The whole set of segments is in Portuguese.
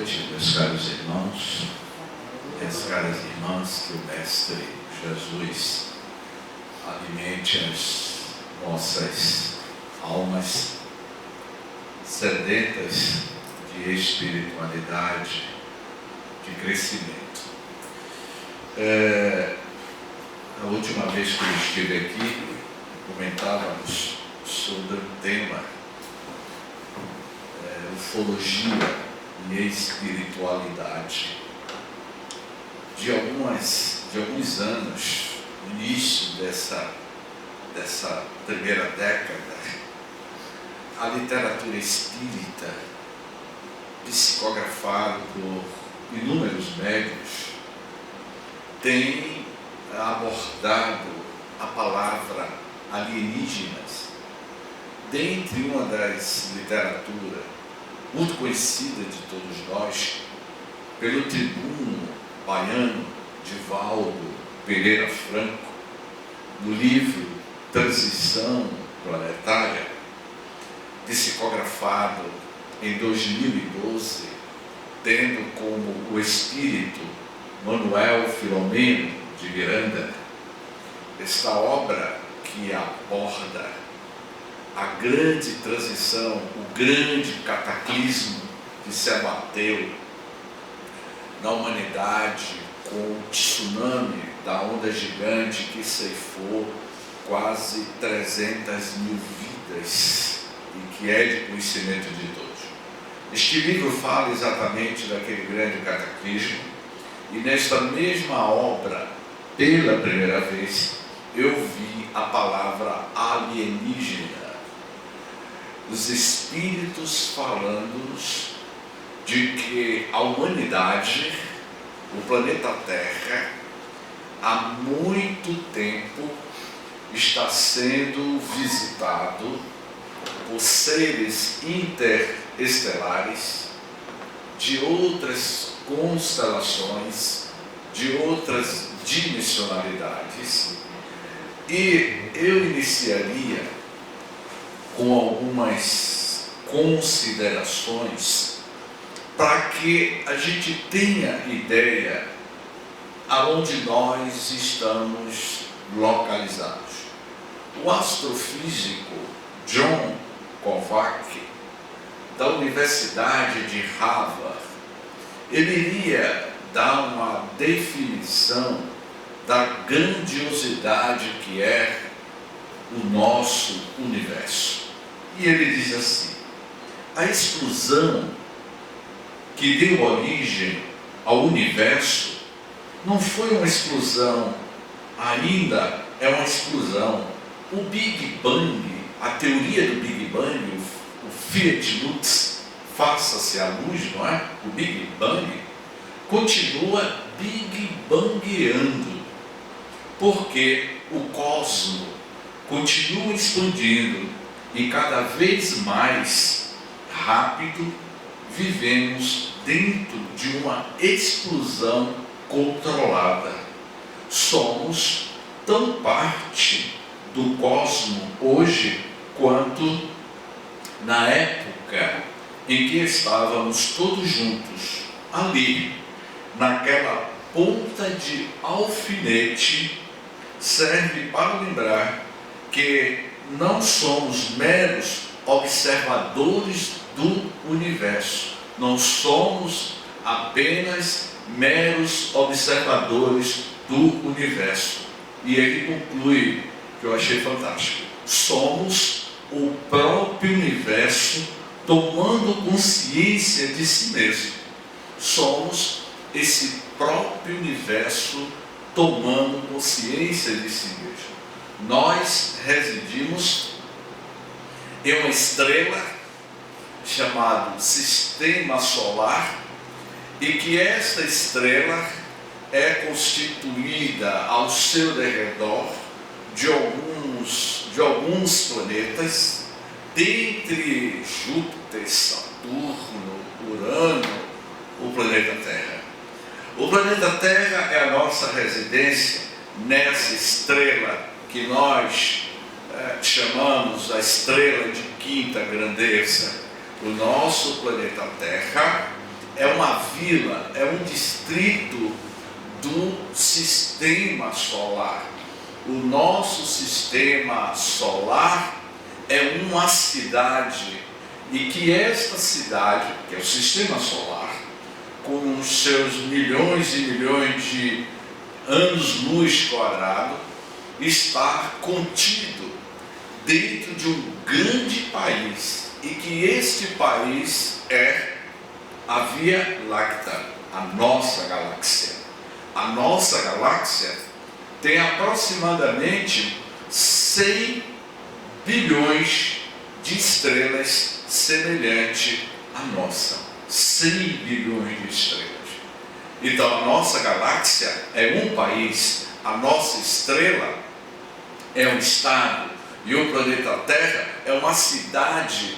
noite, meus caros irmãos, minhas caras irmãs, que o Mestre Jesus alimente as nossas almas sedentas de espiritualidade, de crescimento. A última vez que eu estive aqui, comentávamos sobre o tema ufologia e espiritualidade. De alguns anos, no início dessa primeira década, a literatura espírita, psicografada por inúmeros médiuns, tem abordado a palavra alienígenas dentre uma das literaturas muito conhecida de todos nós, pelo tribuno baiano Divaldo Pereira Franco, no livro Transição Planetária, psicografado em 2012, tendo como o espírito Manuel Filomeno de Miranda. Esta obra que aborda a grande transição, o grande cataclismo que se abateu na humanidade com o tsunami da onda gigante que ceifou quase 300 mil vidas e que é de conhecimento de todos. Este livro fala exatamente daquele grande cataclismo, e nesta mesma obra, pela primeira vez, eu vi a palavra alienígena. Os espíritos falando-nos de que a humanidade, o planeta Terra, há muito tempo está sendo visitado por seres interestelares de outras constelações, de outras dimensionalidades, e eu iniciaria com algumas considerações para que a gente tenha ideia aonde nós estamos localizados. O astrofísico John Kovac, da Universidade de Harvard, ele iria dar uma definição da grandiosidade que é o nosso universo. E ele diz assim: a explosão que deu origem ao universo não foi uma explosão, ainda é uma explosão. O Big Bang, a teoria do Big Bang, o Fiat Lux, faça-se a luz, não é? O Big Bang continua Big Bangueando, porque o cosmos continua expandindo e cada vez mais rápido vivemos dentro de uma explosão controlada. Somos tão parte do cosmos hoje quanto na época em que estávamos todos juntos, ali, naquela ponta de alfinete. Serve para lembrar que não somos meros observadores do universo, não somos apenas meros observadores do universo. E ele conclui, que eu achei fantástico: somos o próprio universo tomando consciência de si mesmo. Somos esse próprio universo tomando consciência de si mesmo. Nós residimos em uma estrela chamada Sistema Solar, e que esta estrela é constituída ao seu derredor de alguns planetas, dentre Júpiter, Saturno, Urano, o planeta Terra. O planeta Terra é a nossa residência nessa estrela que nós chamamos a estrela de quinta grandeza. O nosso planeta Terra é uma vila, é um distrito do sistema solar. O nosso sistema solar é uma cidade, e que esta cidade, que é o sistema solar, com os seus milhões e milhões de anos-luz quadrados, está contido dentro de um grande país, e que este país é a Via Láctea, a nossa galáxia. A nossa galáxia tem aproximadamente 100 bilhões de estrelas semelhante à nossa. 100 bilhões de estrelas. Então a nossa galáxia é um país, a nossa estrela é um estado, e o planeta Terra é uma cidade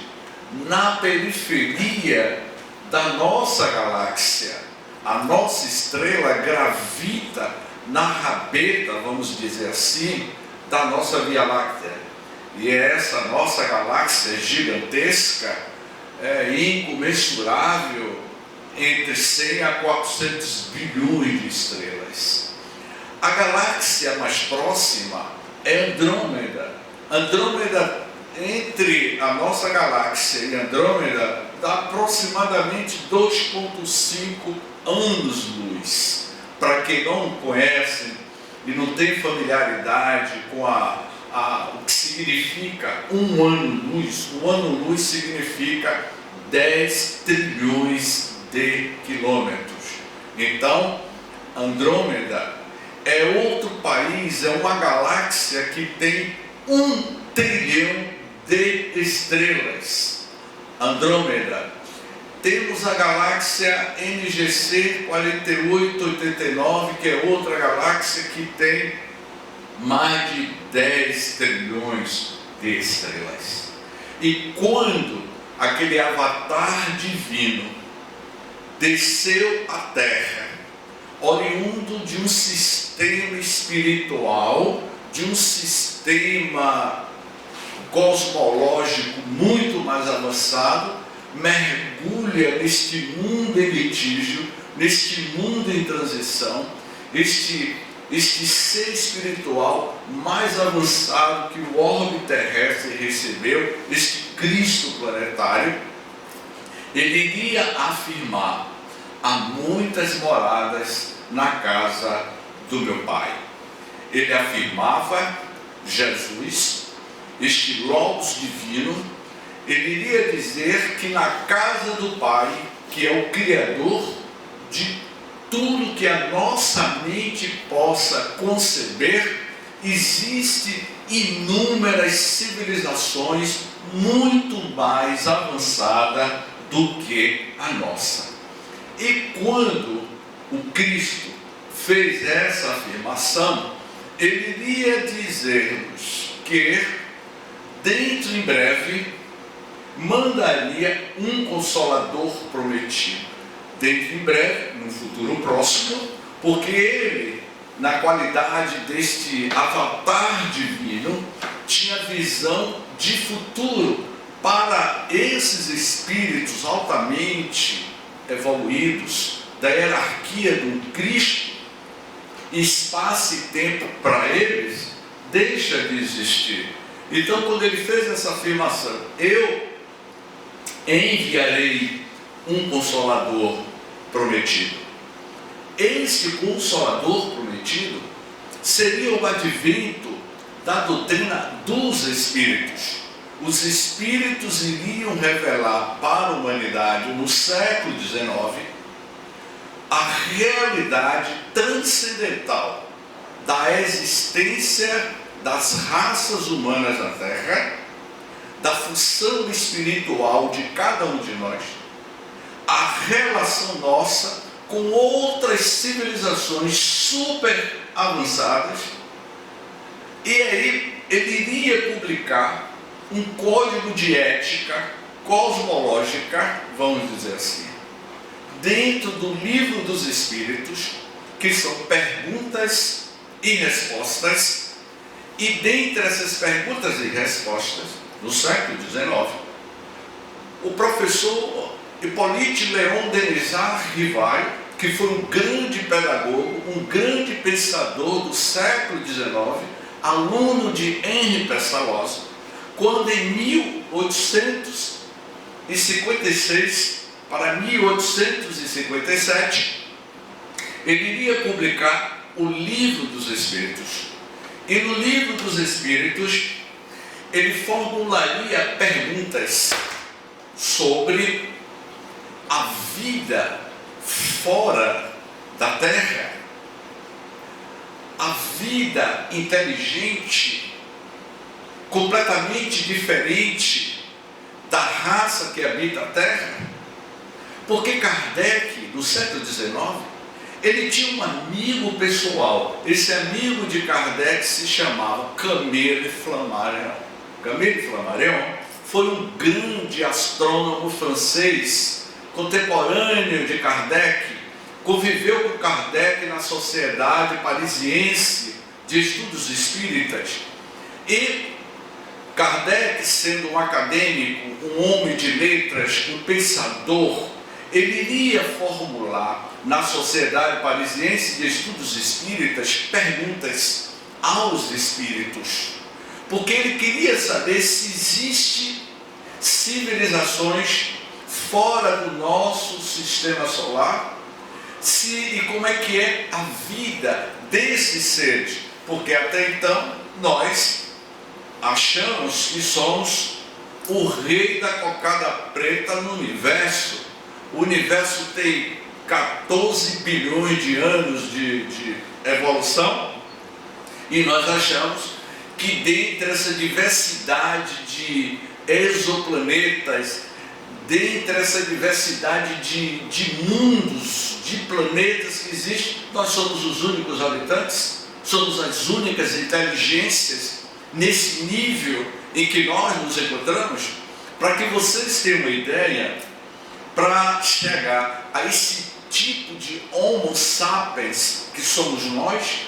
na periferia da nossa galáxia. A nossa estrela gravita na rabeta, vamos dizer assim, da nossa Via Láctea. E essa nossa galáxia gigantesca, incomensurável, entre 100 a 400 bilhões de estrelas. A galáxia mais próxima é Andrômeda. Andrômeda, entre a nossa galáxia e Andrômeda, dá aproximadamente 2,5 anos-luz. Para quem não conhece e não tem familiaridade com o que significa um ano-luz significa 10 trilhões de quilômetros. Então, Andrômeda é outro país, é uma galáxia que tem 1 trilhão de estrelas. Andrômeda. Temos a galáxia NGC 4889, que é outra galáxia que tem mais de 10 trilhões de estrelas. E quando aquele avatar divino desceu à Terra, oriundo de um sistema espiritual, de um sistema cosmológico muito mais avançado, mergulha neste mundo em litígio, neste mundo em transição, este ser espiritual mais avançado que o orbe terrestre recebeu, este Cristo planetário. Ele iria afirmar: há muitas moradas na casa do meu Pai. Ele afirmava, Jesus, este Logos divino, ele iria dizer que na casa do Pai, que é o Criador de tudo que a nossa mente possa conceber, existem inúmeras civilizações muito mais avançadas do que a nossa. E quando o Cristo fez essa afirmação, ele iria dizer-nos que dentro em breve mandaria um Consolador prometido. Dentro em breve, no futuro próximo, porque ele, na qualidade deste avatar divino, tinha visão de futuro para esses espíritos altamente evoluídos da hierarquia do Cristo. Espaço e tempo para eles deixa de existir. Então, quando ele fez essa afirmação, eu enviarei um Consolador prometido. Este Consolador prometido seria o advento da doutrina dos Espíritos. Os Espíritos iriam revelar para a humanidade, no século XIX, a realidade transcendental da existência das raças humanas na Terra, da função espiritual de cada um de nós, a relação nossa com outras civilizações super avançadas, e aí ele iria publicar um código de ética cosmológica, vamos dizer assim, dentro do Livro dos Espíritos, que são perguntas e respostas, e dentre essas perguntas e respostas, no século XIX, o professor Hippolyte Léon Denis Rivail, que foi um grande pedagogo, um grande pensador do século XIX, aluno de Henri Pestalozzi, quando em 1856 para 1857, ele iria publicar o Livro dos Espíritos. E no Livro dos Espíritos, ele formularia perguntas sobre a vida fora da Terra, a vida inteligente, completamente diferente da raça que habita a Terra. Porque Kardec, no século XIX, ele tinha um amigo pessoal. Esse amigo de Kardec se chamava Camille Flammarion. Camille Flammarion foi um grande astrônomo francês, contemporâneo de Kardec, conviveu com Kardec na Sociedade Parisiense de Estudos Espíritas. E Kardec, sendo um acadêmico, um homem de letras, um pensador, ele iria formular na Sociedade Parisiense de Estudos Espíritas perguntas aos espíritos, porque ele queria saber se existem civilizações fora do nosso sistema solar, e como é que é a vida desses seres, porque até então nós achamos que somos o rei da cocada preta no universo. O universo tem 14 bilhões de anos de evolução, e nós achamos que dentre essa diversidade de exoplanetas, dentre essa diversidade de mundos, de planetas que existem, nós somos os únicos habitantes, somos as únicas inteligências nesse nível em que nós nos encontramos. Para que vocês tenham uma ideia, para chegar a esse tipo de Homo sapiens que somos nós,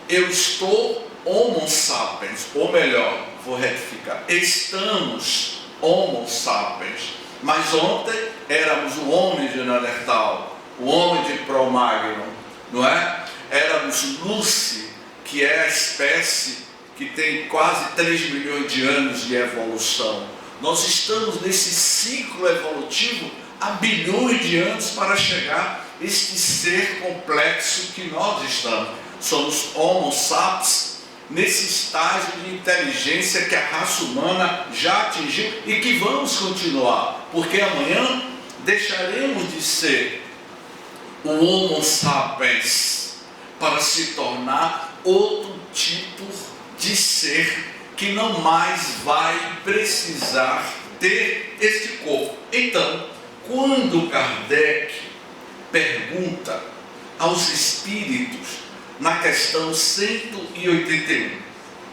eu estou Homo sapiens, ou melhor, vou retificar, estamos Homo sapiens. Mas ontem éramos o homem de Neandertal, o homem de Cro-Magnon, não é? Éramos Lucy, que é a espécie que tem quase 3 milhões de anos de evolução. Nós estamos nesse ciclo evolutivo há bilhões de anos para chegar a este ser complexo que nós estamos. Somos Homo sapiens, nesse estágio de inteligência que a raça humana já atingiu e que vamos continuar, porque amanhã deixaremos de ser o Homo sapiens para se tornar outro tipo de ser que não mais vai precisar ter este corpo. Então, quando Kardec pergunta aos espíritos na questão 181,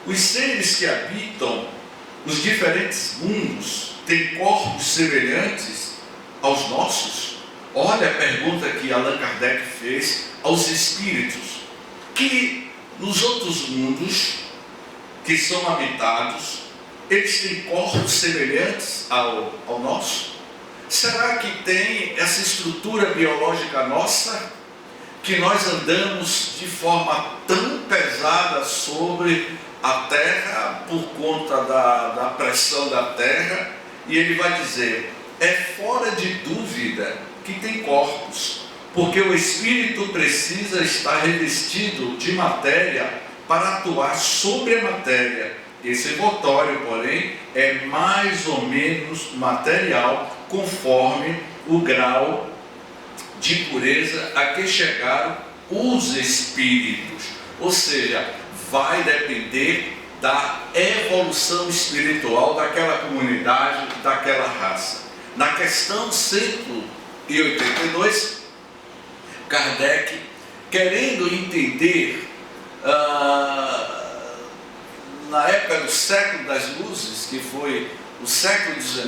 os seres que habitam os diferentes mundos têm corpos semelhantes aos nossos? Olha a pergunta que Allan Kardec fez aos espíritos, que nos outros mundos que são habitados, eles têm corpos semelhantes ao nosso? Será que tem essa estrutura biológica nossa, que nós andamos de forma tão pesada sobre a Terra por conta da pressão da Terra? E ele vai dizer, é fora de dúvida que tem corpos, porque o espírito precisa estar revestido de matéria para atuar sobre a matéria. Esse envoltório, porém, é mais ou menos material, conforme o grau de pureza a que chegaram os espíritos. Ou seja, vai depender da evolução espiritual daquela comunidade, daquela raça. Na questão 182, Kardec, querendo entender na época do século das luzes, que foi o século XIX,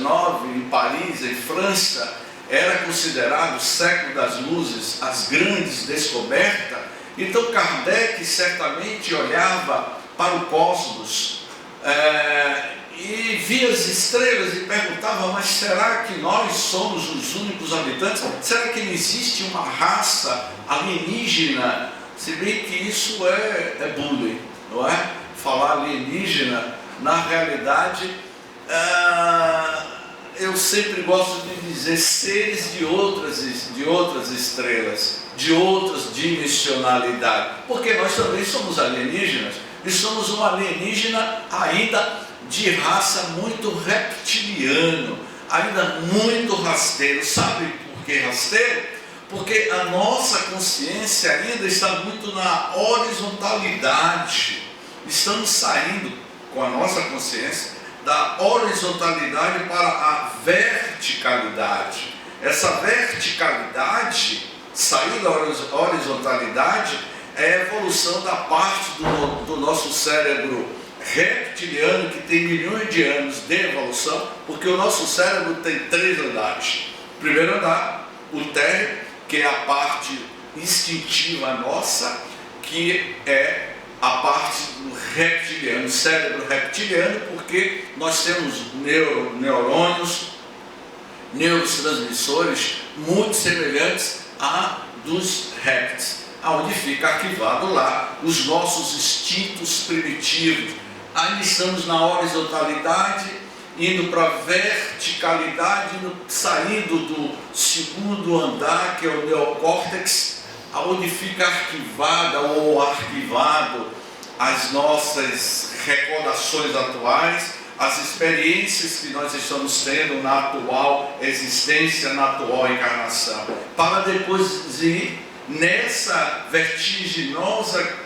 em Paris, em França, era considerado o século das luzes, as grandes descobertas. Então Kardec certamente olhava para o cosmos e via as estrelas e perguntava, mas será que nós somos os únicos habitantes? Será que não existe uma raça alienígena? Se bem que isso é bullying, não é? Falar alienígena, na realidade, eu sempre gosto de dizer seres de outras estrelas, de outras dimensionalidades, porque nós também somos alienígenas, e somos um alienígena ainda de raça muito reptiliano, ainda muito rasteiro. Sabe por que rasteiro? Porque a nossa consciência ainda está muito na horizontalidade. Estamos saindo com a nossa consciência da horizontalidade para a verticalidade. Essa verticalidade, sair da horizontalidade, é a evolução da parte do nosso cérebro reptiliano, que tem milhões de anos de evolução, porque o nosso cérebro tem 3 andares. O primeiro andar, o térreo, que é a parte instintiva nossa, que é a parte do reptiliano, cérebro reptiliano, porque nós temos neurônios, neurotransmissores muito semelhantes a dos répteis, onde fica arquivado lá os nossos instintos primitivos. Ainda estamos na horizontalidade, indo para a verticalidade, saindo do segundo andar, que é o neocórtex, onde fica arquivada ou arquivado as nossas recordações atuais, as experiências que nós estamos tendo na atual existência, na atual encarnação, para depois ir nessa vertiginosa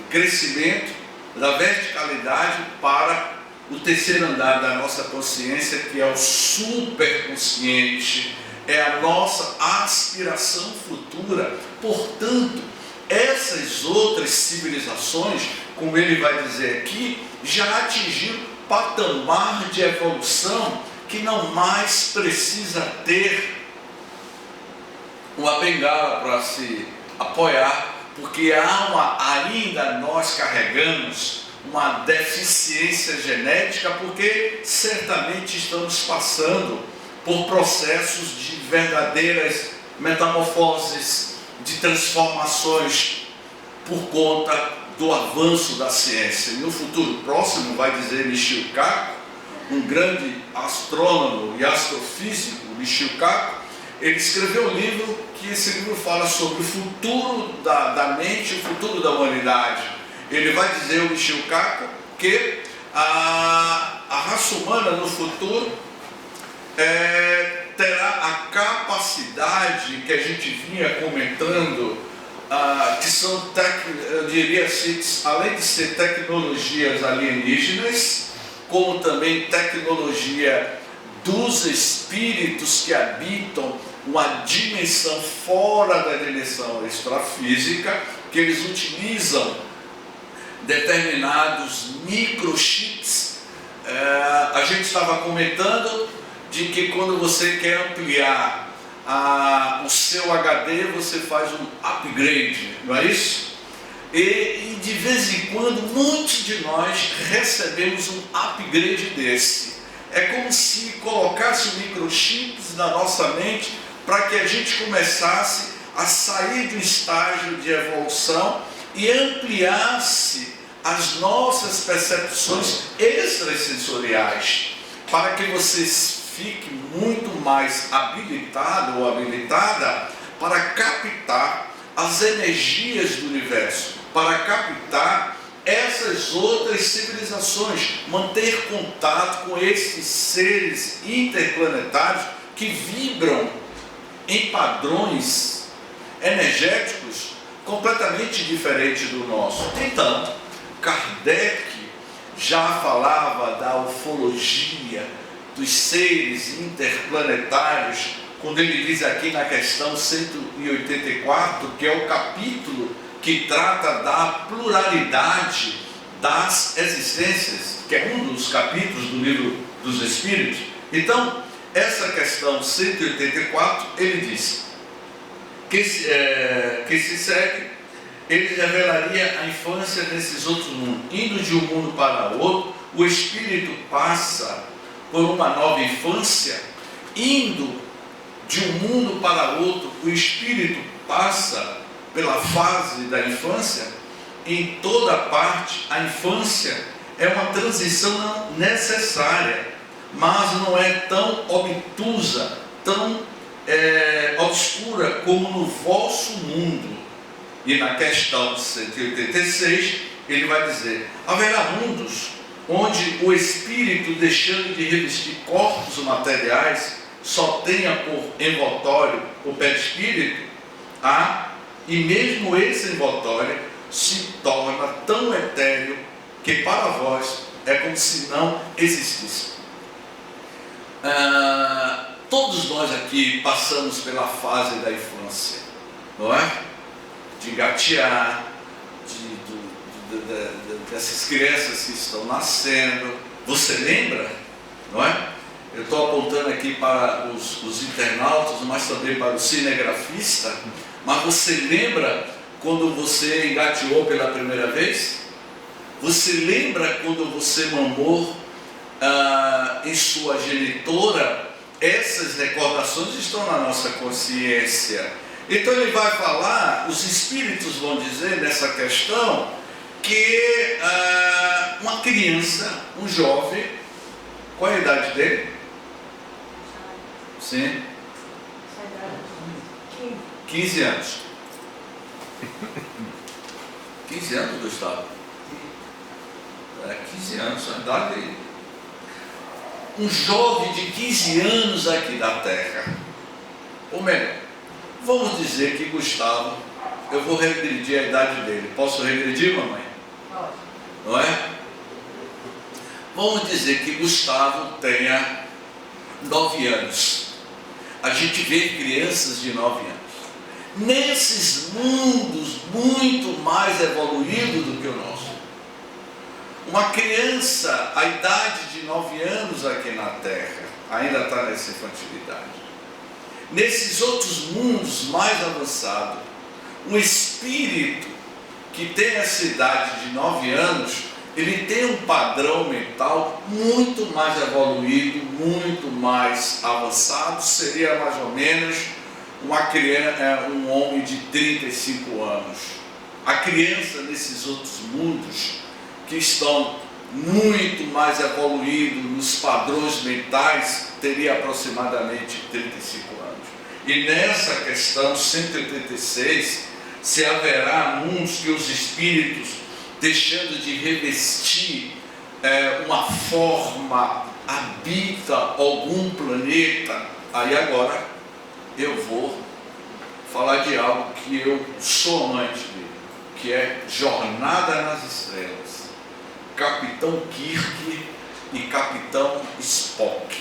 crescimento da verticalidade para o terceiro andar da nossa consciência, que é o superconsciente, é a nossa aspiração futura. Portanto, essas outras civilizações, como ele vai dizer aqui, já atingiram patamar de evolução que não mais precisa ter uma bengala para se apoiar, porque ainda nós carregamos uma deficiência genética, porque certamente estamos passando por processos de verdadeiras metamorfoses, de transformações por conta do avanço da ciência. E no futuro próximo, vai dizer Michio Kaku, um grande astrônomo e astrofísico, Michio Kaku, ele escreveu um livro, que esse livro fala sobre o futuro da mente, o futuro da humanidade. Ele vai dizer, o Michio Kaku, que a raça humana no futuro terá a capacidade que a gente vinha comentando, que são, eu diria assim, além de ser tecnologias alienígenas, como também tecnologia dos espíritos que habitam uma dimensão fora da dimensão extrafísica, que eles utilizam determinados microchips. A gente estava comentando de que quando você quer ampliar o seu HD, você faz um upgrade, não é isso? E de vez em quando, muitos de nós recebemos um upgrade desse. É como se colocasse microchips na nossa mente para que a gente começasse a sair do estágio de evolução e ampliasse as nossas percepções extrasensoriais, para que você fique muito mais habilitado ou habilitada para captar as energias do universo, para captar essas outras civilizações, manter contato com esses seres interplanetários que vibram em padrões energéticos completamente diferentes do nosso. Então, Kardec já falava da ufologia, dos seres interplanetários, quando ele diz aqui na questão 184, que é o capítulo que trata da pluralidade das existências, que é um dos capítulos do livro dos Espíritos. Então, essa questão 184, ele diz que se segue, ele revelaria a infância desses outros mundos, indo de um mundo para outro, o espírito passa por uma nova infância, indo de um mundo para outro, o espírito passa pela fase da infância. Em toda parte, a infância é uma transição necessária, mas não é tão obtusa, tão obscura como no vosso mundo. E na questão 186, ele vai dizer: haverá mundos onde o espírito, deixando de revestir corpos materiais, só tenha por envoltório o perispírito, e mesmo esse envoltório se torna tão etéreo que para vós é como se não existisse. Todos nós aqui passamos pela fase da infância, não é? De gatear, dessas crianças que estão nascendo. Você lembra, não é? Eu estou apontando aqui para os internautas, mas também para o cinegrafista. Mas você lembra quando você engateou pela primeira vez? Você lembra quando você mamou em sua genitora? Essas recordações estão na nossa consciência. Então ele vai falar, os espíritos vão dizer nessa questão, que uma criança, um jovem, qual é a idade dele? Sim? 15 anos. 15 anos, Gustavo? 15 anos, a idade dele. Um jovem de 15 anos aqui da Terra. Ou melhor, vamos dizer que Gustavo, eu vou regredir a idade dele. Posso regredir, mamãe? Pode. Não é? Vamos dizer que Gustavo tenha 9 anos. A gente vê crianças de 9 anos. Nesses mundos muito mais evoluídos do que o nosso. Uma criança, a idade de 9 anos aqui na Terra, ainda está nessa infantilidade. Nesses outros mundos mais avançados, um espírito que tem essa idade de 9 anos, ele tem um padrão mental muito mais evoluído, muito mais avançado. Seria mais ou menos uma criança, um homem de 35 anos. A criança nesses outros mundos, que estão muito mais evoluídos nos padrões mentais, teria aproximadamente 35 anos. E nessa questão 186, se haverá mundos que os espíritos, deixando de revestir uma forma, habita algum planeta. Aí agora eu vou falar de algo que eu sou amante dele, que é Jornada nas Estrelas. Capitão Kirk e Capitão Spock.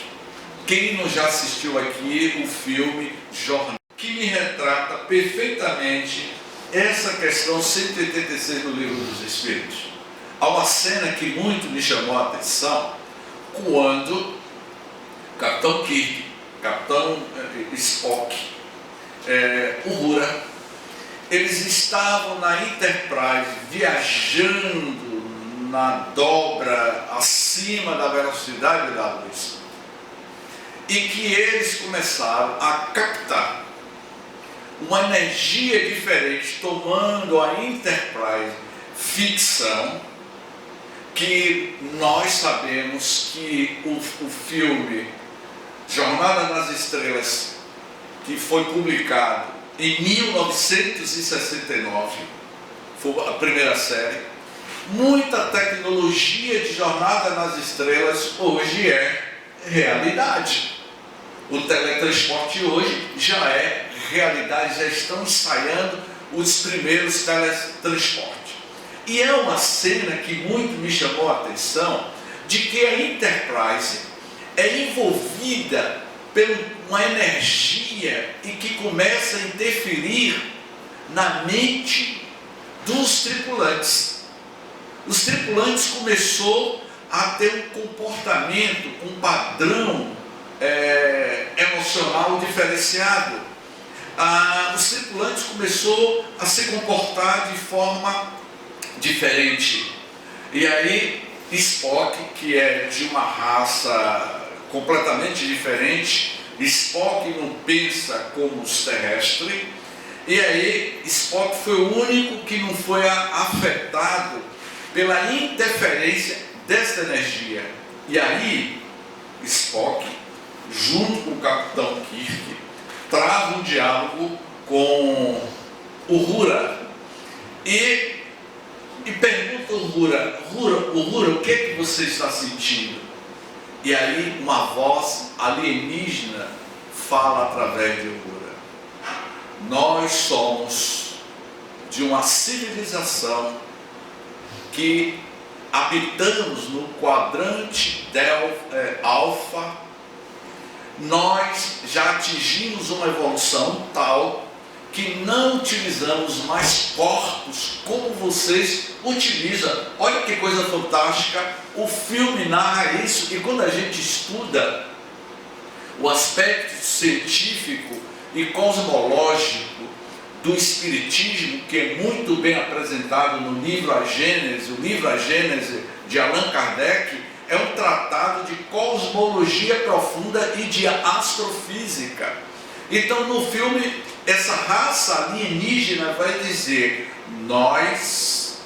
Quem não já assistiu aqui o filme Jornada, que me retrata perfeitamente essa questão 186 do Livro dos Espíritos. Há uma cena que muito me chamou a atenção, quando Capitão Kirk, Capitão Spock, Uhura, eles estavam na Enterprise viajando na dobra acima da velocidade da luz, e que eles começaram a captar uma energia diferente, tomando a Enterprise ficção, que nós sabemos que o filme Jornada nas Estrelas, que foi publicado em 1969, foi a primeira série. Muita tecnologia de Jornada nas Estrelas hoje é realidade. O teletransporte hoje já é realidade, já estão ensaiando os primeiros teletransportes. E é uma cena que muito me chamou a atenção, de que a Enterprise é envolvida por uma energia e que começa a interferir na mente dos tripulantes. Os tripulantes começaram a ter um comportamento, um padrão emocional diferenciado. Os tripulantes começaram a se comportar de forma diferente. E aí Spock, que é de uma raça completamente diferente. Spock não pensa como os terrestres, e aí Spock foi o único que não foi afetado pela interferência desta energia. E aí Spock, junto com o Capitão Kirk, trava um diálogo com o Uhura e pergunta ao Uhura, o que é que você está sentindo? E aí uma voz alienígena fala através de Uhura: nós somos de uma civilização que habitamos no quadrante alfa. Nós já atingimos uma evolução tal que não utilizamos mais corpos como vocês utilizam. Olha que coisa fantástica, o filme narra isso, e quando a gente estuda o aspecto científico e cosmológico do Espiritismo, que é muito bem apresentado no livro A Gênese, o livro A Gênese de Allan Kardec, é um tratado de cosmologia profunda e de astrofísica. Então no filme, essa raça alienígena vai dizer: nós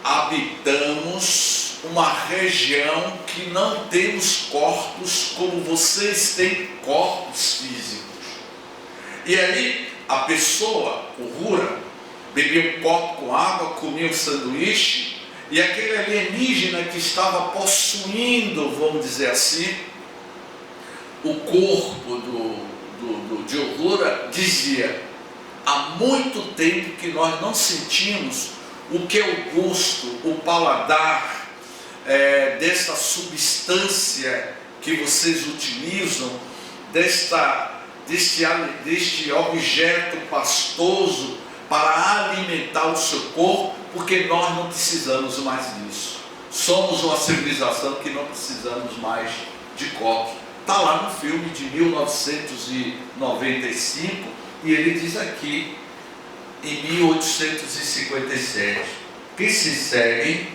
habitamos uma região que não temos corpos como vocês têm corpos físicos. E aí a pessoa, o Uhura, bebia um copo com água, comia um sanduíche, e aquele alienígena que estava possuindo, vamos dizer assim, o corpo de Uhura, dizia: há muito tempo que nós não sentimos o que é o gosto, o paladar desta substância que vocês utilizam, deste objeto pastoso para alimentar o seu corpo, porque nós não precisamos mais disso. Somos uma civilização que não precisamos mais de corpos. Está lá no filme de 1995, e ele diz aqui, em 1857, que se seguem,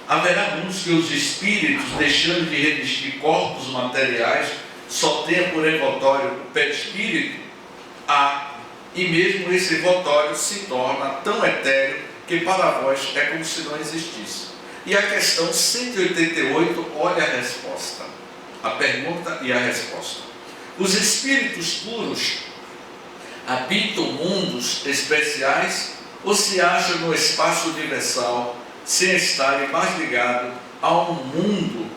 haverá uns que os espíritos, deixando de revestir corpos materiais, só tenha por envoltório o perispírito, e mesmo esse envoltório se torna tão etéreo que para vós é como se não existisse. E a questão 188, olha a resposta, a pergunta e a resposta. Os espíritos puros habitam mundos especiais ou se acham no espaço universal, sem estarem mais ligados a um mundo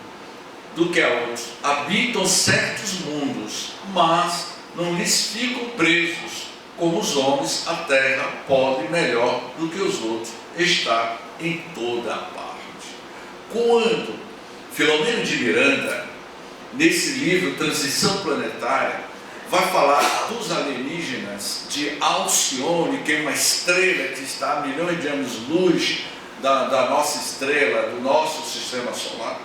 do que a outros? Habitam certos mundos, mas não lhes ficam presos, como os homens. A terra pode melhor do que os outros estar em toda a parte. Quando Filomeno de Miranda, nesse livro Transição Planetária, vai falar dos alienígenas de Alcione, que é uma estrela que está a milhões de anos-luz da nossa estrela, do nosso sistema solar,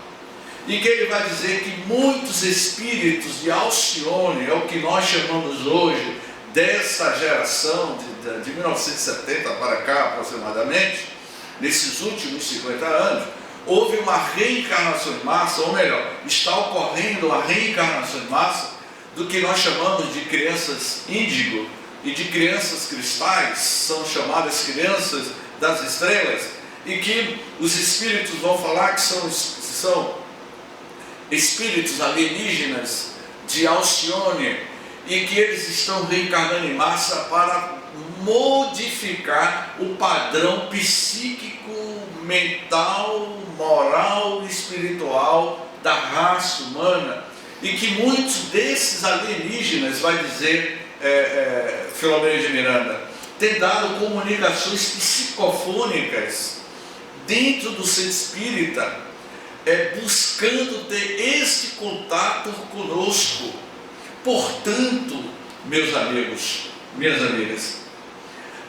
e que ele vai dizer que muitos espíritos de Alcione, é o que nós chamamos hoje dessa geração de 1970 para cá aproximadamente, nesses últimos 50 anos, houve uma reencarnação em massa, ou melhor, está ocorrendo uma reencarnação em massa do que nós chamamos de crianças índigo e de crianças cristais, são chamadas crianças das estrelas, e que os espíritos vão falar que são espíritos alienígenas de Alcione, e que eles estão reencarnando em massa para modificar o padrão psíquico, mental, moral e espiritual da raça humana, e que muitos desses alienígenas, vai dizer Filomeno de Miranda, têm dado comunicações psicofônicas dentro do ser espírita, buscando ter este contato conosco. Portanto, meus amigos, minhas amigas,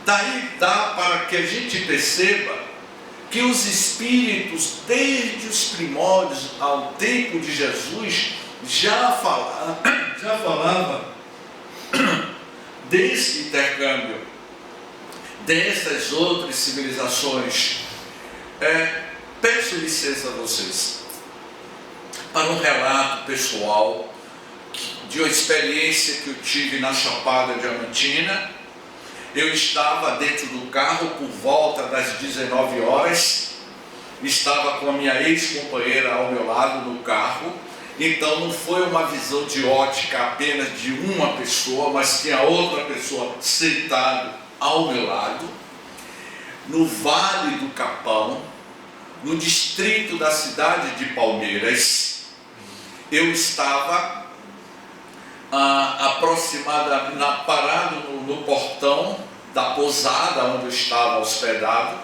daí dá para que a gente perceba que os espíritos, desde os primórdios ao tempo de Jesus, já falava desse intercâmbio, dessas outras civilizações. peço licença a vocês para um relato pessoal de uma experiência que eu tive na Chapada Diamantina. Eu estava dentro do carro por volta das 19 horas, estava com a minha ex-companheira ao meu lado no carro, então não foi uma visão de ótica apenas de uma pessoa, mas tinha outra pessoa sentada ao meu lado, no Vale do Capão, no distrito da cidade de Palmeiras. Eu estava parado no portão da pousada onde eu estava hospedado.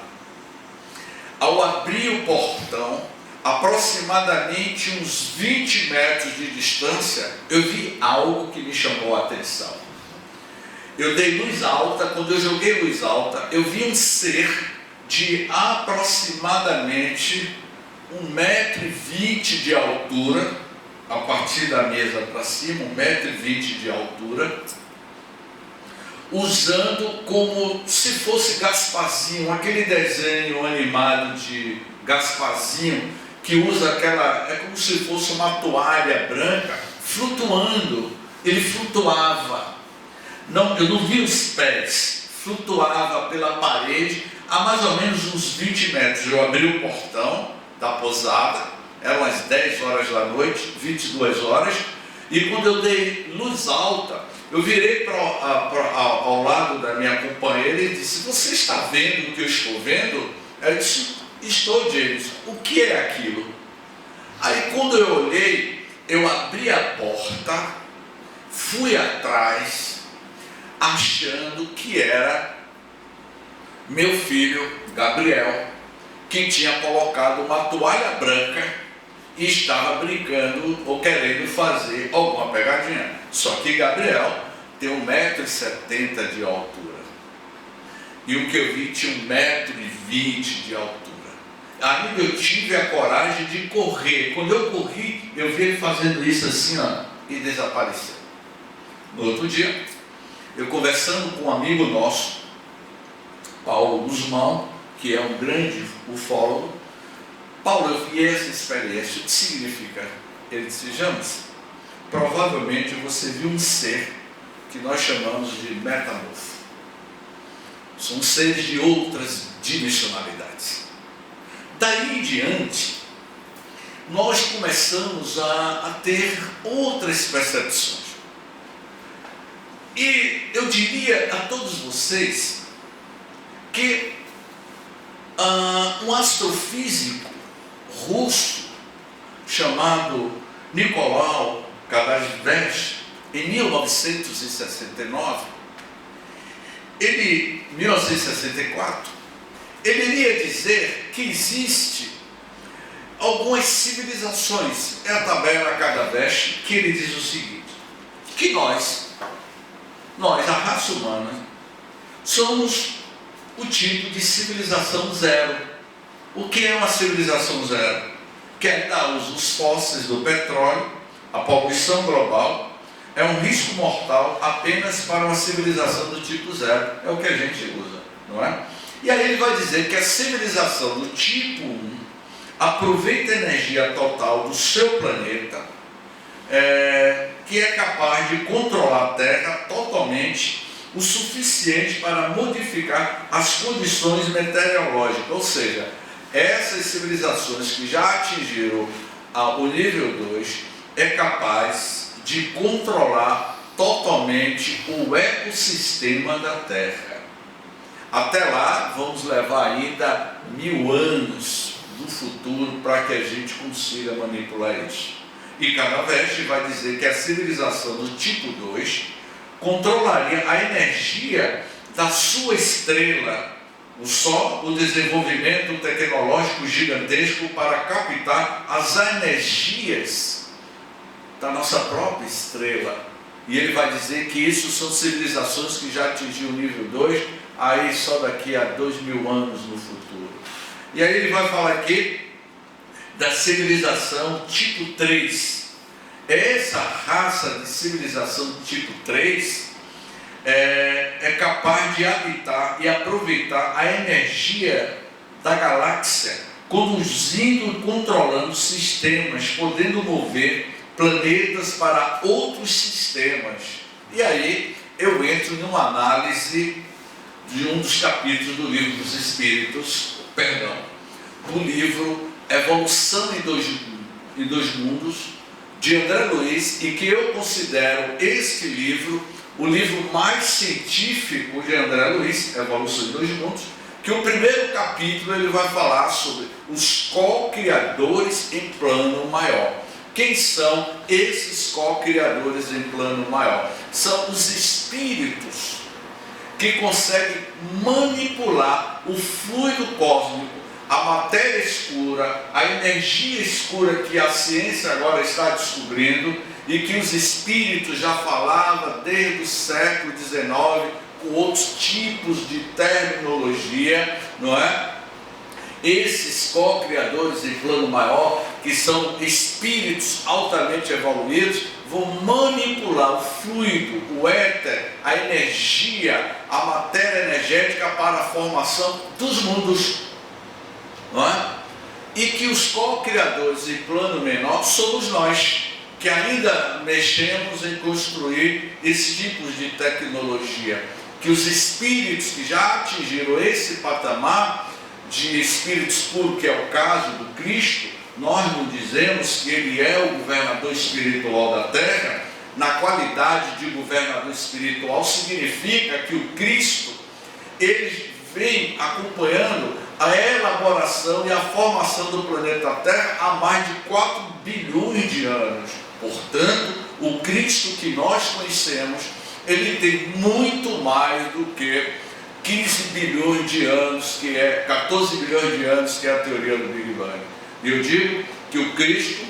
Ao abrir o portão, aproximadamente uns 20 metros de distância, eu vi algo que me chamou a atenção. Eu dei luz alta. Quando eu joguei luz alta, eu vi um ser de aproximadamente 1,20 m de altura, a partir da mesa para cima, 1,20 m de altura, usando como se fosse Gasparzinho, aquele desenho animado de Gasparzinho, que usa aquela, é como se fosse uma toalha branca, flutuando. Ele flutuava, eu não vi os pés, flutuava pela parede a mais ou menos uns 20 metros. Eu abri o portão da pousada, eram as 10 horas da noite, 22 horas, e quando eu dei luz alta, eu virei ao lado da minha companheira e disse: você está vendo o que eu estou vendo? Ela disse: estou, James. O que é aquilo? Aí quando eu olhei, eu abri a porta, fui atrás, achando que era meu filho Gabriel, que tinha colocado uma toalha branca e estava brincando ou querendo fazer alguma pegadinha. Só que Gabriel tem 1,70 m de altura, e o que eu vi tinha 1,20 m de altura. Aí eu tive a coragem de correr. Quando eu corri, eu vi ele fazendo isso assim, ó, e desapareceu. No outro dia, eu conversando com um amigo nosso, Paulo Guzmão, que é um grande ufólogo: Paulo, eu vi essa experiência, o que significa? Ele disse: James, provavelmente você viu um ser que nós chamamos de metamorfo. São seres de outras dimensionalidades. Daí em diante, nós começamos a ter outras percepções. E eu diria a todos vocês que um astrofísico russo chamado Nicolau Kardashev, em 1969, 1964, ele iria dizer que existe algumas civilizações. É a tabela Kardashev, que ele diz o seguinte: que nós, a raça humana, somos o tipo de civilização zero. O que é uma civilização zero? Que ainda usa os fósseis do petróleo. A poluição global é um risco mortal apenas para uma civilização do tipo zero. É o que a gente usa, não é? E aí ele vai dizer que a civilização do tipo 1 aproveita a energia total do seu planeta, que é capaz de controlar a Terra totalmente, o suficiente para modificar as condições meteorológicas. Ou seja, essas civilizações que já atingiram o nível 2 é capaz de controlar totalmente o ecossistema da Terra. Até lá, vamos levar ainda 1000 anos do futuro para que a gente consiga manipular isso. E Kardashev vai dizer que a civilização do tipo 2 controlaria a energia da sua estrela, o Sol, o desenvolvimento tecnológico gigantesco para captar as energias da nossa própria estrela. E ele vai dizer que isso são civilizações que já atingiram o nível 2, aí só daqui a 2000 anos no futuro. E aí ele vai falar aqui da civilização tipo 3. Essa raça de civilização tipo 3 é capaz de habitar e aproveitar a energia da galáxia conduzindo e controlando sistemas, podendo mover planetas para outros sistemas. E aí eu entro numa análise de um dos capítulos do livro dos Espíritos, do livro Evolução em Dois Mundos, de André Luiz, e que eu considero este livro o livro mais científico de André Luiz, Evolução em Dois Mundos, que o primeiro capítulo ele vai falar sobre os co-criadores em plano maior. Quem são esses co-criadores em plano maior? São os espíritos que conseguem manipular o fluido cósmico, a matéria escura, a energia escura que a ciência agora está descobrindo e que os espíritos já falavam desde o século XIX, com outros tipos de terminologia, não é? Esses co-criadores em plano maior, que são espíritos altamente evoluídos, vão manipular o fluido, o éter, a energia, a matéria energética para a formação dos mundos, não é? E que os co-criadores em plano menor somos nós, que ainda mexemos em construir esses tipos de tecnologia, que os espíritos que já atingiram esse patamar de espíritos puros, que é o caso do Cristo, nós não dizemos que ele é o governador espiritual da Terra. Na qualidade de governador espiritual significa que o Cristo, ele vem acompanhando a elaboração e a formação do planeta Terra há mais de 4 bilhões de anos. Portanto, o Cristo que nós conhecemos, ele tem muito mais do que 15 bilhões de anos, que é 14 bilhões de anos, que é a teoria do Big Bang. Eu digo que o Cristo,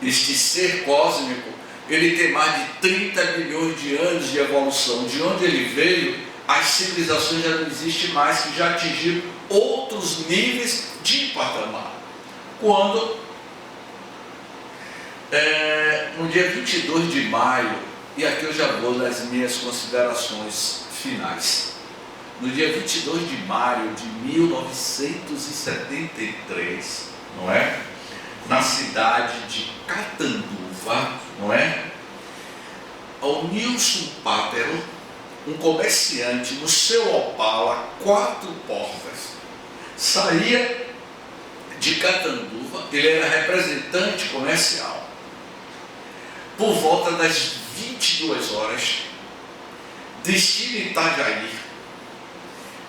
este ser cósmico, ele tem mais de 30 bilhões de anos de evolução. De onde ele veio, as civilizações já não existem mais, que já atingiram outros níveis de patamar. Quando, no dia 22 de maio, e aqui eu já vou nas minhas considerações finais, no dia 22 de maio de 1973, não é? Na cidade de Catanduva, não é? O Nilson Pátero, um comerciante no seu Opala 4 portas, saía de Catanduva, ele era representante comercial. Por volta das 22 horas, destino Itajaí,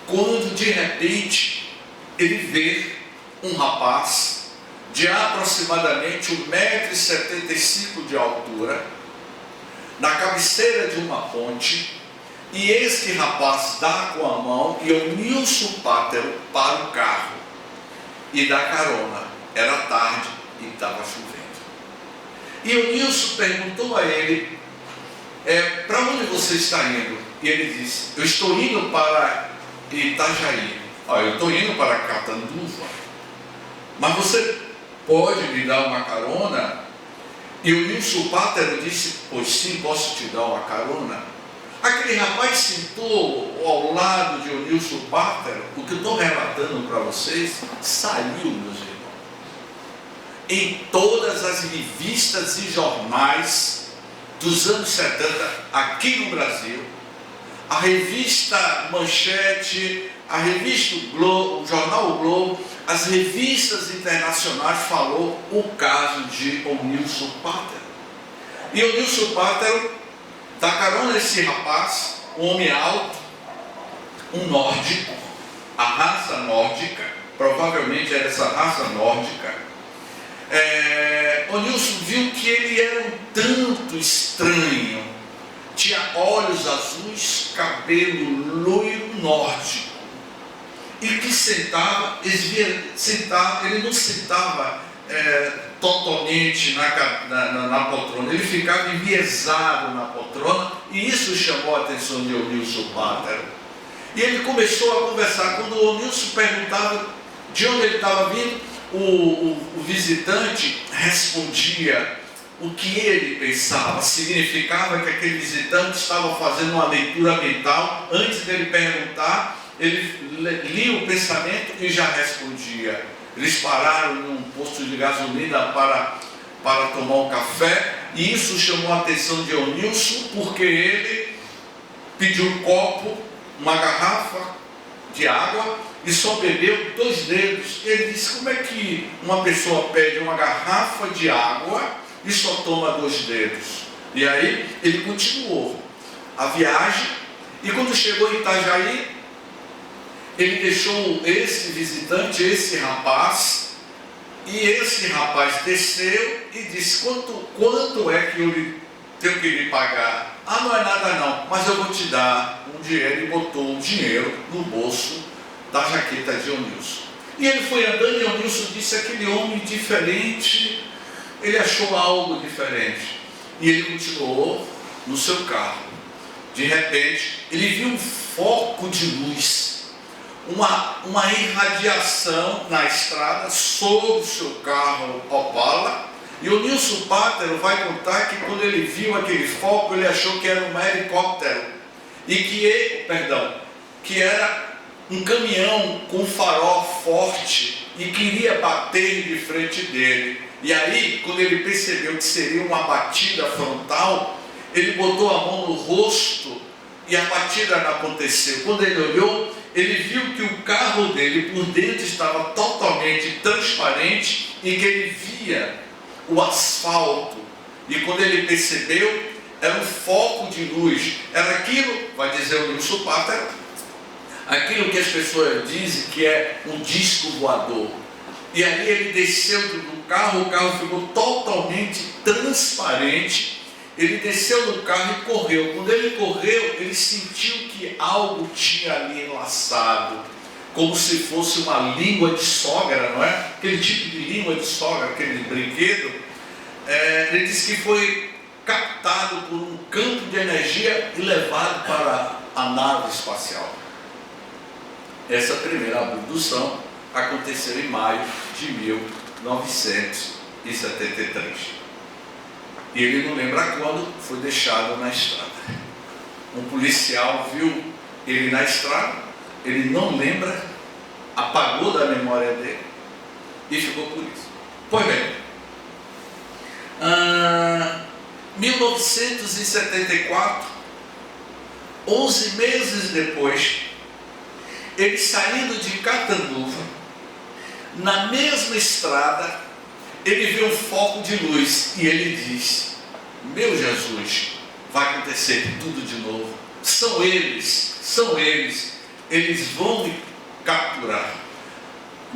quando de repente ele vê um rapaz de aproximadamente 1,75 m de altura, na cabeceira de uma ponte, e este rapaz dá com a mão e o Nilson Pátero para o carro e dá carona. Era tarde e estava chovendo. E o Nilson perguntou a ele, para onde você está indo? E ele disse, eu estou indo para Itajaí. Eu estou indo para Catanduva, mas você pode me dar uma carona? E o Nilson Pátero disse, pois sim, posso te dar uma carona. Aquele rapaz sentou ao lado de Nilson Pátero. O que eu estou relatando para vocês saiu, meus irmãos, em todas as revistas e jornais dos anos 70 aqui no Brasil. A revista Manchete, a revista Globo, o jornal O Globo, as revistas internacionais falou o caso de Nilson Pátero. E o Nilson Pátero dá carona a esse rapaz, um homem alto, um nórdico, a raça nórdica, provavelmente era essa raça nórdica. O Nilson viu que ele era um tanto estranho, tinha olhos azuis, cabelo loiro nórdico, e que sentava, ele não sentava totalmente na poltrona, ele ficava enviesado na poltrona, e isso chamou a atenção de Nilson Pátero. E ele começou a conversar. Quando o Nilson perguntava de onde ele estava vindo, o visitante respondia o que ele pensava. Significava que aquele visitante estava fazendo uma leitura mental. Antes dele perguntar, ele lia o pensamento e já respondia. Eles pararam num posto de gasolina para tomar um café, e isso chamou a atenção de Eunilson, porque ele pediu um copo, uma garrafa de água, e só bebeu 2 dedos. Ele disse: como é que uma pessoa pede uma garrafa de água e só toma 2 dedos? E aí ele continuou a viagem, e quando chegou em Itajaí, ele deixou esse visitante, esse rapaz, e esse rapaz desceu e disse: quanto é que eu tenho que lhe pagar? Ah, não é nada não, mas eu vou te dar um dinheiro. E botou o dinheiro no bolso da jaqueta de Eunilson. E ele foi andando, e Eunilson disse: aquele homem diferente, ele achou algo diferente. E ele continuou no seu carro. De repente, ele viu um foco de luz, uma irradiação na estrada sobre o seu carro Opala. E o Nilson Pátero vai contar que quando ele viu aquele foco, ele achou que era um helicóptero, e que era um caminhão com farol forte e queria bater de frente dele. E aí, quando ele percebeu que seria uma batida frontal, ele botou a mão no rosto e a batida não aconteceu. Quando ele olhou, ele viu que o carro dele por dentro estava totalmente transparente e que ele via o asfalto. E quando ele percebeu, era um foco de luz. Era aquilo, vai dizer o Nilson Pátero, aquilo que as pessoas dizem que é um disco voador. E aí ele desceu do carro, o carro ficou totalmente transparente. Ele desceu do carro e correu. Quando ele correu, ele sentiu que algo tinha ali enlaçado, como se fosse uma língua de sogra, não é? Aquele tipo de língua de sogra, aquele brinquedo. Ele disse que foi captado por um campo de energia e levado para a nave espacial. Essa primeira abdução aconteceu em maio de 1973. E ele não lembra quando foi deixado na estrada. Um policial viu ele na estrada, ele não lembra, apagou da memória dele e ficou por isso. Pois bem, 1974, 11 meses depois, ele saindo de Catanduva, na mesma estrada, ele vê um foco de luz e ele diz: meu Jesus, vai acontecer tudo de novo. São eles vão me capturar.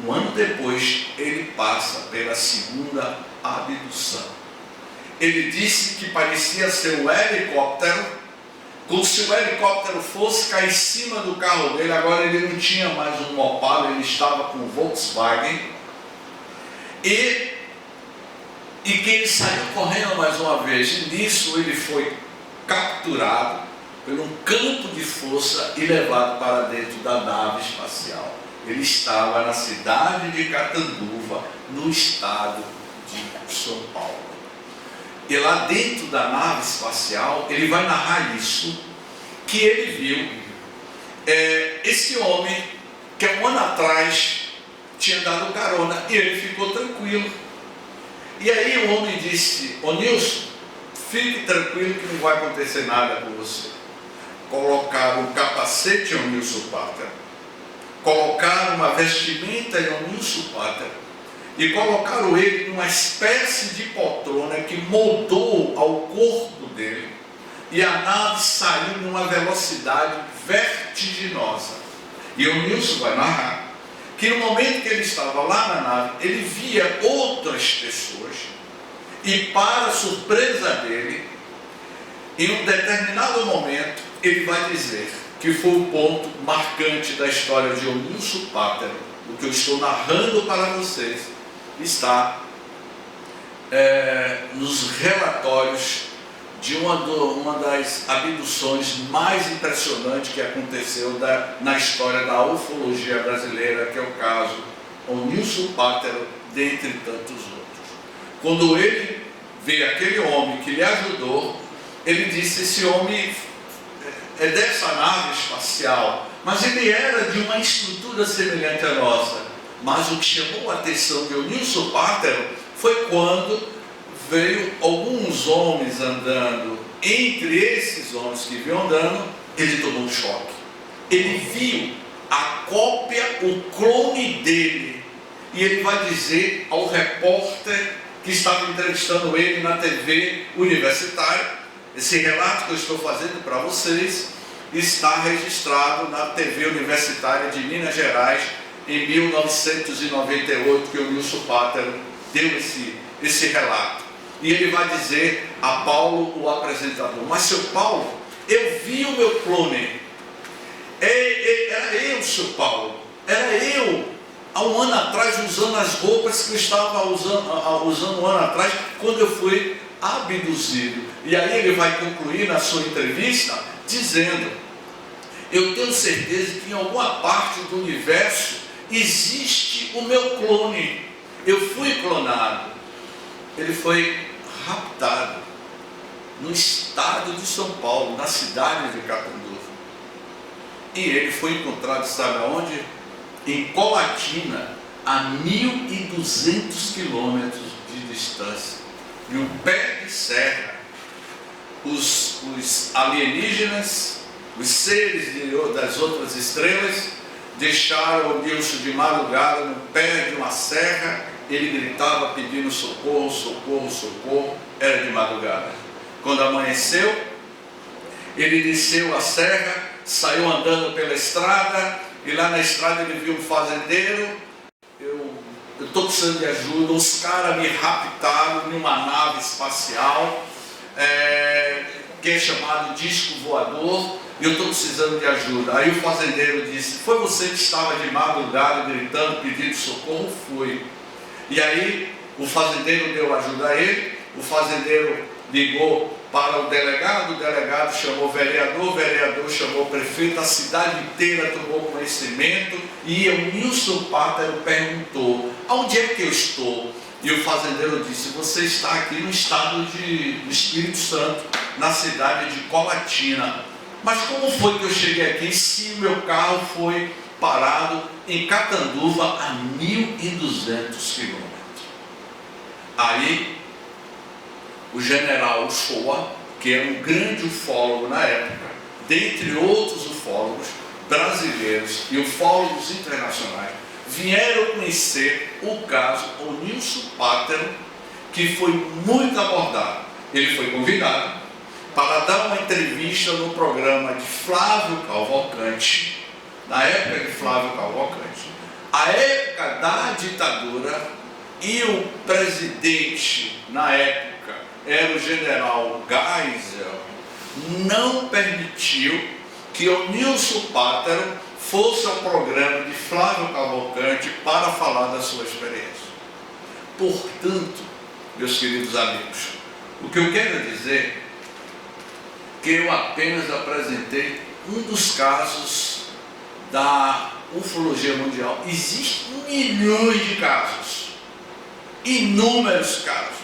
Um ano depois, ele passa pela segunda abdução. Ele disse que parecia ser um helicóptero, como se o helicóptero fosse cair em cima do carro dele. Agora ele não tinha mais um Opala, ele estava com um Volkswagen. E que ele saiu correndo mais uma vez. E nisso ele foi capturado por um campo de força e levado para dentro da nave espacial. Ele estava na cidade de Catanduva, no estado de São Paulo. E lá dentro da nave espacial, ele vai narrar isso, que ele viu esse homem que há um ano atrás tinha dado carona, e ele ficou tranquilo. E aí o homem disse: ô Nilson, fique tranquilo que não vai acontecer nada com você. Colocaram um capacete ao Nilson Pátero, colocaram uma vestimenta ao Nilson Pátero e colocaram ele numa espécie de poltrona que moldou ao corpo dele, e a nave saiu numa velocidade vertiginosa. E o Nilson vai narrar que no momento que ele estava lá na nave, ele via outras pessoas, e para surpresa dele, em um determinado momento, ele vai dizer que foi o ponto marcante da história de Nilson Pátero. O que eu estou narrando para vocês está nos relatórios de uma das abduções mais impressionantes que aconteceu na história da ufologia brasileira, que é o caso Nilson Pátero, dentre tantos outros. Quando ele vê aquele homem que lhe ajudou, ele disse: esse homem é dessa nave espacial, mas ele era de uma estrutura semelhante à nossa. Mas o que chamou a atenção de Eunilson Pátero foi quando veio alguns homens andando. Entre esses homens que vinham andando, ele tomou um choque. Ele viu a cópia, o clone dele. E ele vai dizer ao repórter que estava entrevistando ele na TV universitária: esse relato que eu estou fazendo para vocês está registrado na TV universitária de Minas Gerais em 1998, que o Eunilson Pátero deu esse relato. E ele vai dizer a Paulo, o apresentador: mas seu Paulo, eu vi o meu clone. Era eu, seu Paulo. Era eu, há um ano atrás, usando as roupas que eu estava usando um ano atrás, quando eu fui abduzido. E aí ele vai concluir na sua entrevista dizendo: eu tenho certeza que em alguma parte do universo existe o meu clone. Eu fui clonado. Ele foi raptado no estado de São Paulo, na cidade de Catanduva. E ele foi encontrado, sabe aonde? Em Colatina, a 1.200 quilômetros de distância. E um pé de serra. Os alienígenas, os seres das outras estrelas, deixaram o Eunilson de madrugada no pé de uma serra. Ele gritava pedindo socorro, socorro, socorro. Era de madrugada. Quando amanheceu, ele desceu a serra, saiu andando pela estrada, e lá na estrada ele viu um fazendeiro: eu estou precisando de ajuda, os caras me raptaram em uma nave espacial, que é chamado disco voador, e eu estou precisando de ajuda. Aí o fazendeiro disse: foi você que estava de madrugada gritando, pedindo socorro? Fui. E aí o fazendeiro deu ajuda a ele, o fazendeiro ligou para o delegado chamou o vereador chamou o prefeito, a cidade inteira tomou conhecimento, e Eunilson Pátero perguntou: aonde é que eu estou? E o fazendeiro disse: você está aqui no estado do Espírito Santo, na cidade de Colatina. Mas como foi que eu cheguei aqui se o meu carro foi parado em Catanduva a 1.200 quilômetros? Aí o general Uchoa, que era um grande ufólogo na época, dentre outros ufólogos brasileiros e ufólogos internacionais, vieram conhecer o caso Eunilson Pátero, que foi muito abordado. Ele foi convidado para dar uma entrevista no programa de Flávio Cavalcante, na época de Flávio Cavalcante, a época da ditadura, e o presidente na época era o general Geisel, não permitiu que Eunilson Pátero fosse ao programa de Flávio Cavalcante para falar da sua experiência. Portanto, meus queridos amigos, o que eu quero dizer é que eu apenas apresentei um dos casos da ufologia mundial. Existem milhões de casos, inúmeros casos.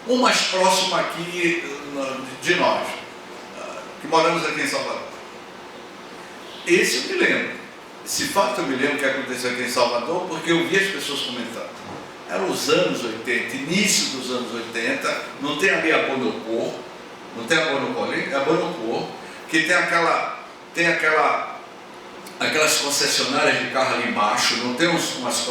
O mais próximo aqui de nós, que moramos aqui em Salvador. Esse eu me lembro. Esse fato eu me lembro que aconteceu aqui em Salvador, porque eu vi as pessoas comentando. Eram os anos 80, início dos anos 80, não tem ali a Bonocor, não tem a Bonocor ali, é a Bonocor, que tem aquelas concessionárias de carro ali embaixo, não tem umas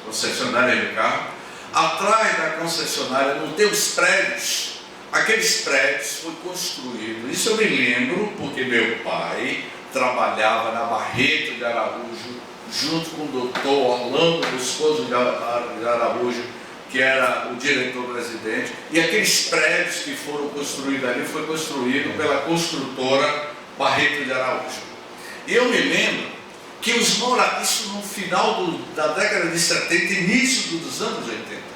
concessionárias de carro. Atrás da concessionária não tem os prédios. Aqueles prédios foram construídos. Isso eu me lembro porque meu pai trabalhava na Barreto de Araújo, junto com o doutor Orlando Moscoso de Araújo, que era o diretor-presidente. E aqueles prédios que foram construídos ali foi construído pela construtora Barreto de Araújo. E eu me lembro que os moradores, isso no final da década de 70, início dos anos 80,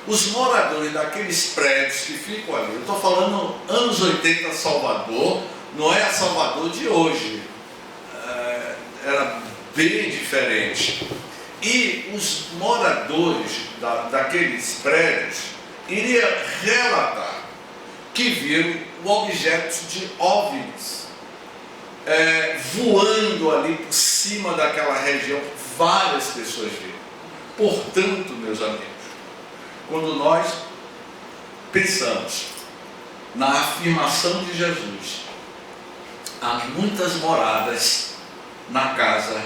os moradores daqueles prédios que ficam ali, eu estou falando anos 80 Salvador, não é a Salvador de hoje, era bem diferente. E os moradores daqueles prédios iriam relatar que viram objetos de OVNIs voando ali por cima daquela região. Várias pessoas viram. Portanto, meus amigos, quando nós pensamos na afirmação de Jesus, há muitas moradas na casa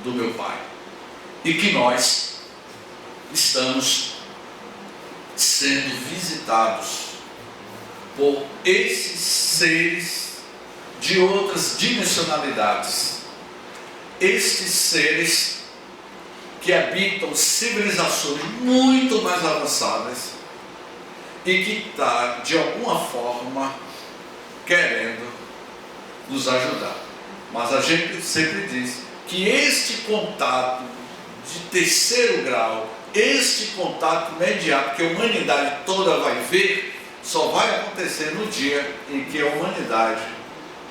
do meu Pai, e que nós estamos sendo visitados por esses seres de outras dimensionalidades, estes seres que habitam civilizações muito mais avançadas e que está de alguma forma querendo nos ajudar. Mas a gente sempre diz que este contato de terceiro grau, este contato imediato que a humanidade toda vai ver, só vai acontecer no dia em que a humanidade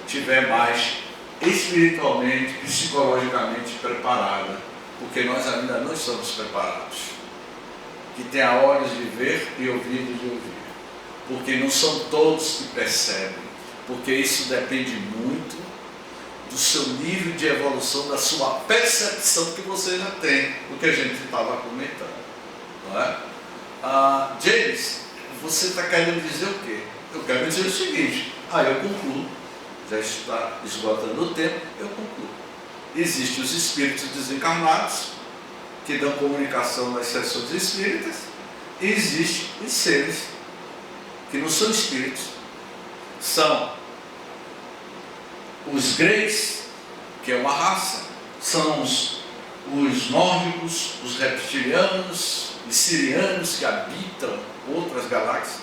estiver mais espiritualmente, psicologicamente preparada, porque nós ainda não estamos preparados. Que tenha olhos de ver e ouvidos de ouvir, porque não são todos que percebem, porque isso depende muito do seu nível de evolução, da sua percepção que você já tem, o que a gente estava comentando, não é? James, você está querendo dizer o quê? Eu quero dizer o seguinte, eu concluo, já está esgotando o tempo, eu concluo. Existem os espíritos desencarnados, que dão comunicação nas sessões espíritas, e existem os seres que não são espíritos, são os greys, que é uma raça, são os nórdicos, os reptilianos, os sirianos que habitam outras galáxias,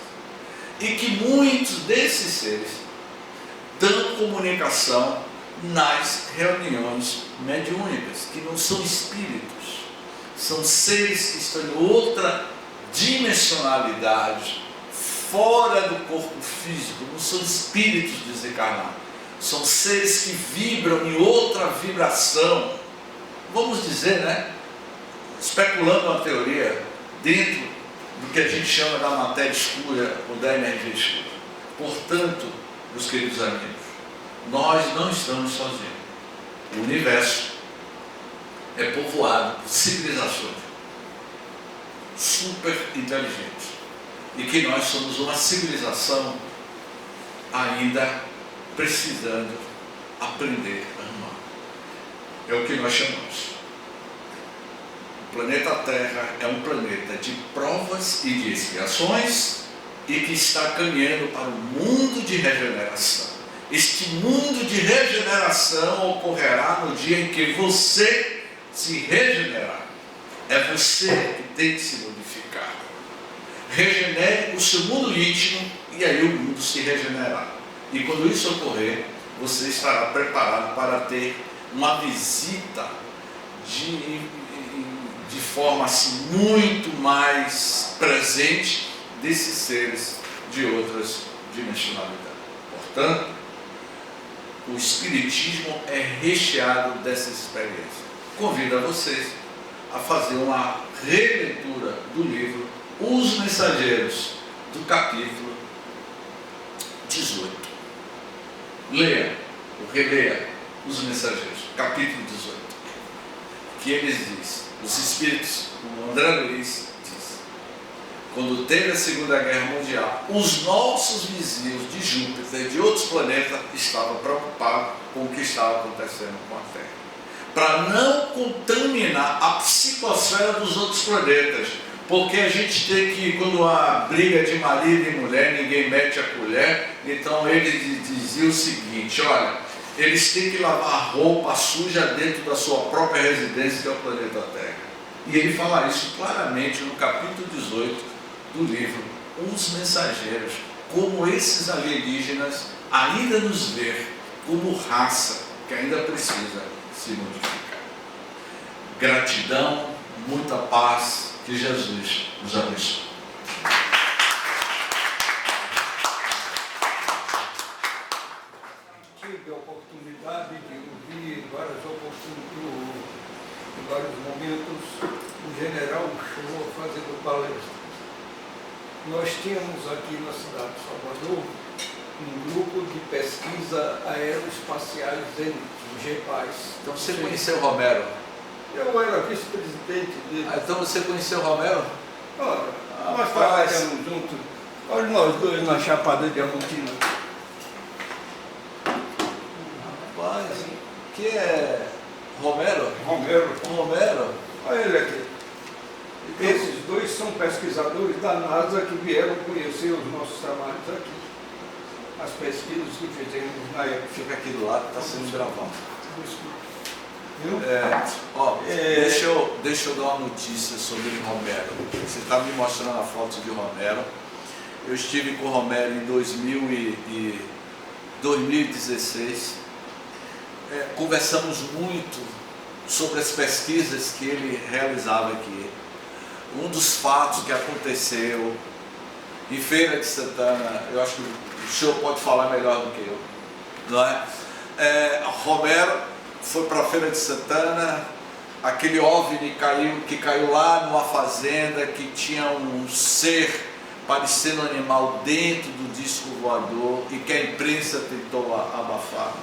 e que muitos desses seres dão comunicação nas reuniões mediúnicas, que não são espíritos, são seres que estão em outra dimensionalidade, fora do corpo físico, não são espíritos desencarnados, são seres que vibram em outra vibração, vamos dizer, né? Especulando uma teoria dentro do que a gente chama da matéria escura ou da energia escura. Portanto, meus queridos amigos, nós não estamos sozinhos. O universo é povoado por civilizações super inteligentes, e que nós somos uma civilização ainda precisando aprender a amar. É o que nós chamamos. O planeta Terra é um planeta de provas e de expiações, e que está caminhando para um mundo de regeneração. Este mundo de regeneração ocorrerá no dia em que você se regenerar. É você que tem que se modificar. Regenere o seu mundo íntimo, e aí o mundo se regenerará. E quando isso ocorrer, você estará preparado para ter uma visita de forma assim, muito mais presente desses seres de outras dimensionalidades. Portanto, o Espiritismo é recheado dessas experiências. Convido a vocês a fazer uma releitura do livro Os Mensageiros, do capítulo 18. Leia, ou releia Os Mensageiros, capítulo 18, que eles dizem, os Espíritos, o André Luiz diz, quando teve a Segunda Guerra Mundial, os nossos vizinhos de Júpiter e de outros planetas estavam preocupados com o que estava acontecendo com a Terra, para não contaminar a psicosfera dos outros planetas, porque a gente tem que, quando há briga de marido e mulher, ninguém mete a colher. Então ele dizia o seguinte, olha, eles têm que lavar a roupa suja dentro da sua própria residência, que é o planeta Terra. E ele fala isso claramente no capítulo 18 do livro Os Mensageiros, como esses alienígenas ainda nos ver como raça que ainda precisa se modificar. Gratidão, muita paz, que Jesus nos abençoe. Tive a oportunidade de ouvir em vários momentos o general Shoa fazendo palestra. Nós tínhamos aqui na cidade de Salvador um grupo de pesquisa aeroespaciais, o GEPAS. Então você conheceu o Romero? Eu era vice-presidente dente dele. Ah, então você conheceu o Romero? Olha, nós Rapaz. trabalhamos juntos. Olha nós dois na Chapada Diamantina. Rapaz, que é Romero? Romero. Romero? Olha ele aqui. Esses dois são pesquisadores da NASA que vieram conhecer os nossos trabalhos aqui. As pesquisas que fizemos na época. Fica aqui do lado, está sendo gravado. Viu? Deixa eu dar uma notícia sobre Romero. Você está me mostrando a foto de Romero. Eu estive com o Romero em 2016. Conversamos muito sobre as pesquisas que ele realizava aqui. Um dos fatos que aconteceu em Feira de Santana, eu acho que o senhor pode falar melhor do que eu, não é? Romero foi para a Feira de Santana, aquele OVNI que caiu lá numa fazenda que tinha um ser parecendo um animal dentro do disco voador e que a imprensa tentou abafar.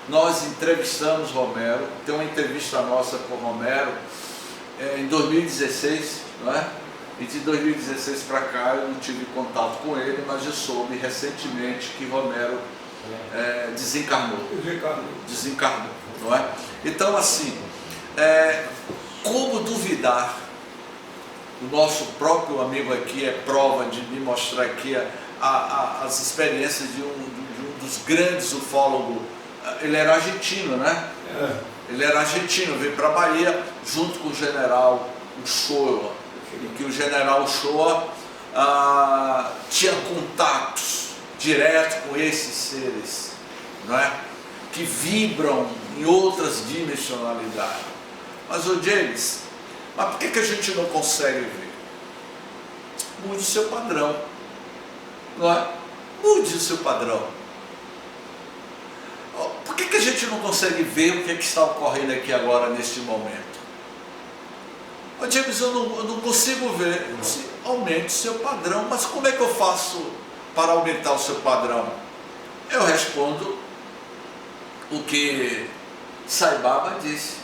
Nós entrevistamos Romero, tem uma entrevista nossa com Romero em 2016, não é? E de 2016 para cá eu não tive contato com ele, mas eu soube recentemente que Romero desencarnou, não é? Então assim, como duvidar? O nosso próprio amigo aqui é prova de me mostrar aqui as experiências de um dos grandes ufólogos. Ele era argentino, né? Ele era argentino, veio para a Bahia junto com o general Uchoa, em que o general Uchoa tinha contatos direto com esses seres, não é? Que vibram em outras dimensionalidades. Mas, ô James, mas por que a gente não consegue ver? Mude o seu padrão, não é? Mude o seu padrão. Por que a gente não consegue ver o que está ocorrendo aqui agora, neste momento? Ô James, eu não consigo ver. Aumente o seu padrão. Mas como é que eu faço para aumentar o seu padrão? Eu respondo o que Sai Baba disse.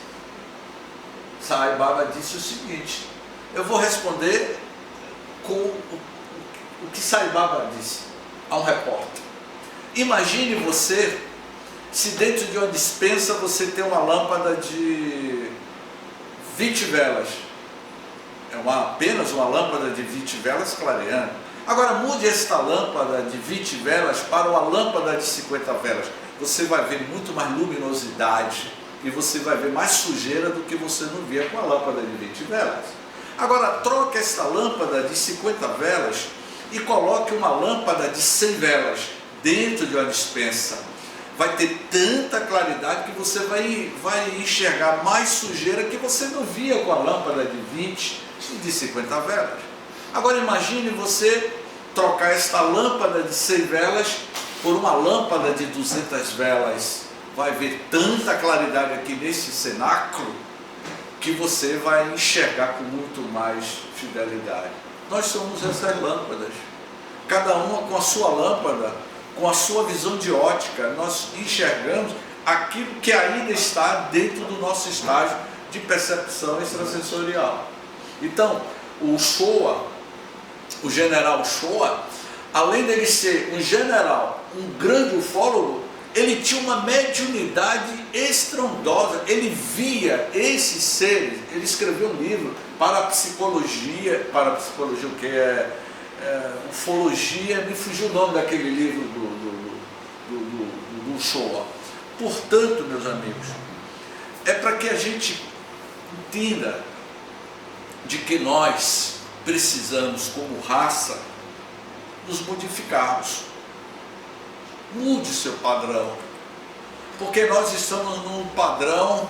Sai Baba disse o seguinte: eu vou responder com o que Sai Baba disse a um repórter. Imagine você, se dentro de uma despensa você tem uma lâmpada de 20 velas, apenas uma lâmpada de 20 velas clareando. Agora mude esta lâmpada de 20 velas para uma lâmpada de 50 velas. Você vai ver muito mais luminosidade e você vai ver mais sujeira do que você não via com a lâmpada de 20 velas. Agora troque esta lâmpada de 50 velas e coloque uma lâmpada de 100 velas dentro de uma despensa. Vai ter tanta claridade que você vai enxergar mais sujeira que você não via com a lâmpada de 20 e de 50 velas. Agora imagine você trocar esta lâmpada de 100 velas por uma lâmpada de 200 velas. Vai ver tanta claridade aqui nesse cenáculo que você vai enxergar com muito mais fidelidade. Nós somos essas lâmpadas, cada uma com a sua lâmpada, com a sua visão de ótica. Nós enxergamos aquilo que ainda está dentro do nosso estágio de percepção extrasensorial. Então, o Uchoa, o general Uchoa, além dele ser um general, um grande ufólogo, ele tinha uma mediunidade estrondosa. Ele via esses seres. Ele escreveu um livro para a psicologia, o que é ufologia, me fugiu o nome daquele livro do Uchoa. Portanto, meus amigos, é para que a gente entenda de que nós precisamos, como raça, nos modificarmos. Mude seu padrão, porque nós estamos num padrão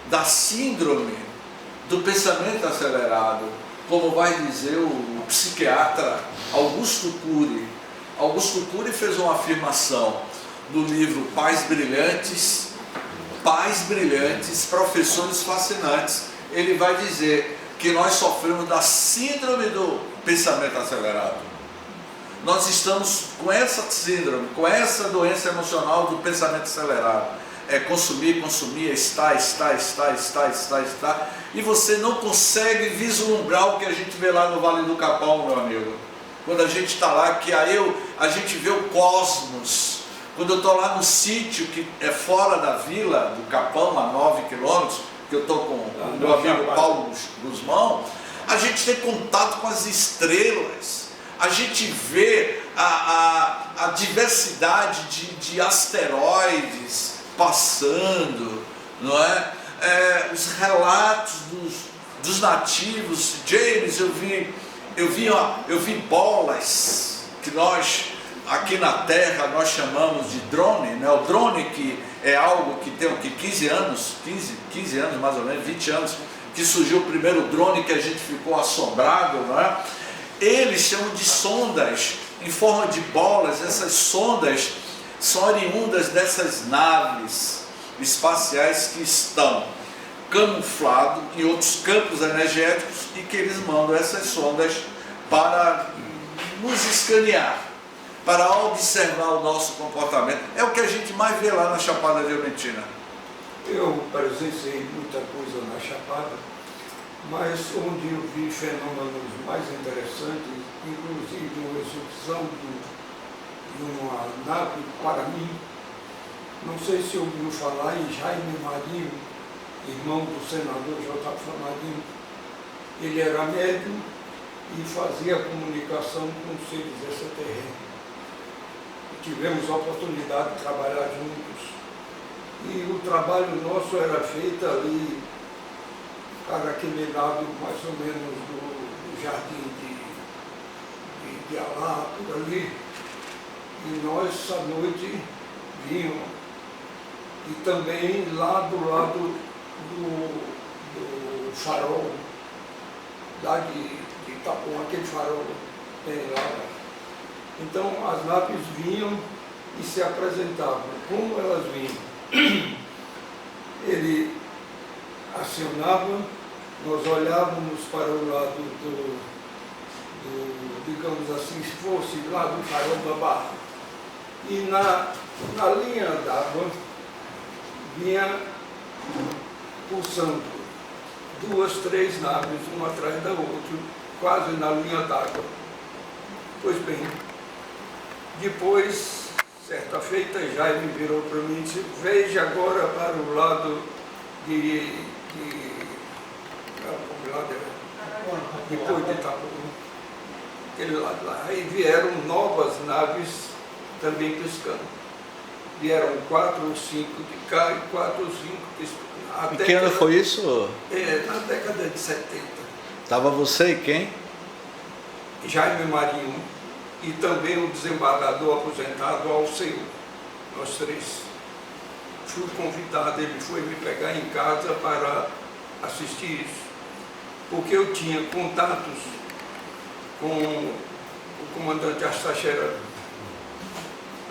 da síndrome do pensamento acelerado, como vai dizer o psiquiatra Augusto Cury. Augusto Cury fez uma afirmação no livro Pais Brilhantes, Professores Fascinantes. Ele vai dizer que nós sofremos da síndrome do pensamento acelerado. Nós estamos com essa síndrome, com essa doença emocional do pensamento acelerado. consumir, está, e você não consegue vislumbrar o que a gente vê lá no Vale do Capão, meu amigo. Quando a gente está lá, que aí a gente vê o cosmos. Quando eu estou lá no sítio que é fora da vila do Capão, a 9 quilômetros, que eu estou com o meu amigo Paulo Guzmão, a gente tem contato com as estrelas, a gente vê a diversidade de asteroides passando, não é? Os relatos dos nativos. James, eu vi bolas que nós aqui na Terra nós chamamos de drone, né? O drone, que é algo que tem 15 anos mais ou menos, 20 anos, que surgiu o primeiro drone, que a gente ficou assombrado, não é? Eles chamam de sondas em forma de bolas. Essas sondas são oriundas dessas naves espaciais que estão camuflados em outros campos energéticos e que eles mandam essas sondas para nos escanear, para observar o nosso comportamento. É o que a gente mais vê lá na Chapada Diamantina. Eu presenciei muita coisa na Chapada, mas onde eu vi fenômenos mais interessantes, inclusive uma execução de uma nave para mim. Não sei se ouviu falar em Jaime Marinho, irmão do senador J. Marinho. Ele era médium e fazia comunicação com seres extraterrenos. Tivemos a oportunidade de trabalhar juntos. E o trabalho nosso era feito ali, para aquele lado mais ou menos do jardim de Alá, por ali. E nós, à noite, vínhamos. E também lá do lado do farol, lá de Itapuã, aquele farol tem lá. Então as naves vinham e se apresentavam. Como elas vinham? Ele acionava, nós olhávamos para o lado digamos assim, se fosse lá do farol da barra. E na linha d'água vinha pulsando 2, 3 naves, uma atrás da outra, quase na linha d'água. Pois bem, depois, certa feita, Jaime virou para mim e disse: veja agora para o lado depois de Itapuã, aquele lado lá. Aí vieram novas naves também pescando. Vieram 4 ou 5 de cá e 4 ou 5 pescando. E que ano foi isso? Na década de 70. Estava você e quem? Jaime Marinho e também o desembargador aposentado Alceu. Nós 3. Fui convidado, ele foi me pegar em casa para assistir isso, porque eu tinha contatos com o comandante Astacheran.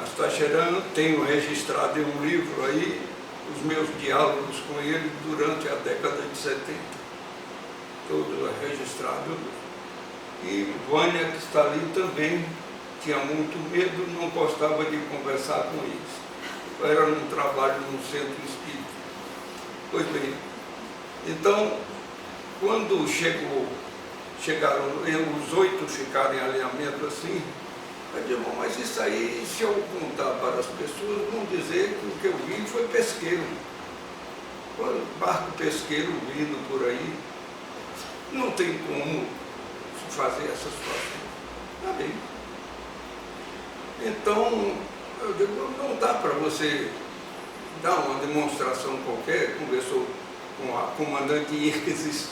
Astacheran, tenho registrado em um livro aí os meus diálogos com ele durante a década de 70. Tudo é registrado. E Vânia, que está ali, também tinha muito medo, não gostava de conversar com eles. Era num trabalho no centro espírita. Pois bem, então, quando chegaram, os 8 ficaram em alinhamento assim, eu disse: mas isso aí, se eu contar para as pessoas, vão dizer que o que eu vi foi pesqueiro. Barco pesqueiro vindo por aí, não tem como fazer essa situação. Tá bem. Então, eu digo: não dá para você dar uma demonstração qualquer. Conversou com a comandante Irques.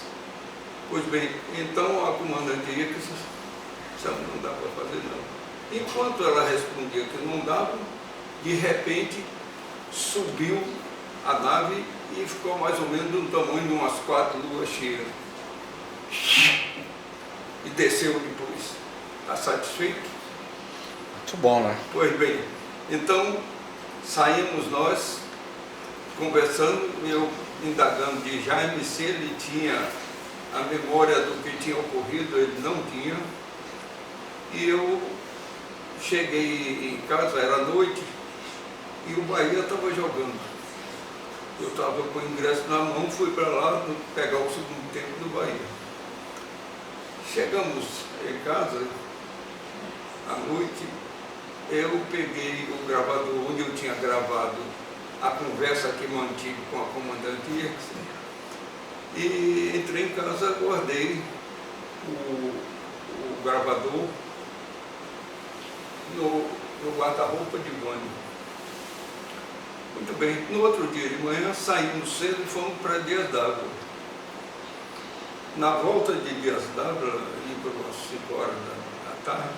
Pois bem, então a comandante Irques disse: não dá para fazer não. Enquanto ela respondia que não dava, de repente subiu a nave e ficou mais ou menos do tamanho de umas 4 luas cheias. E desceu depois. Está satisfeito? Muito bom, né? Pois bem, então saímos nós conversando, eu indagando de Jaime se ele tinha a memória do que tinha ocorrido. Ele não tinha. E eu cheguei em casa, era noite, e o Bahia estava jogando. Eu estava com o ingresso na mão, fui para lá pegar o segundo tempo do Bahia. Chegamos em casa, à noite, eu peguei o gravador onde eu tinha gravado a conversa que mantive com a comandante Eriksen e entrei em casa, guardei o gravador no guarda-roupa de Vânia. Muito bem, no outro dia de manhã saímos cedo e fomos para Dias d'Ávila. Na volta de Dias d'Ávila, ali por umas 5 horas da tarde,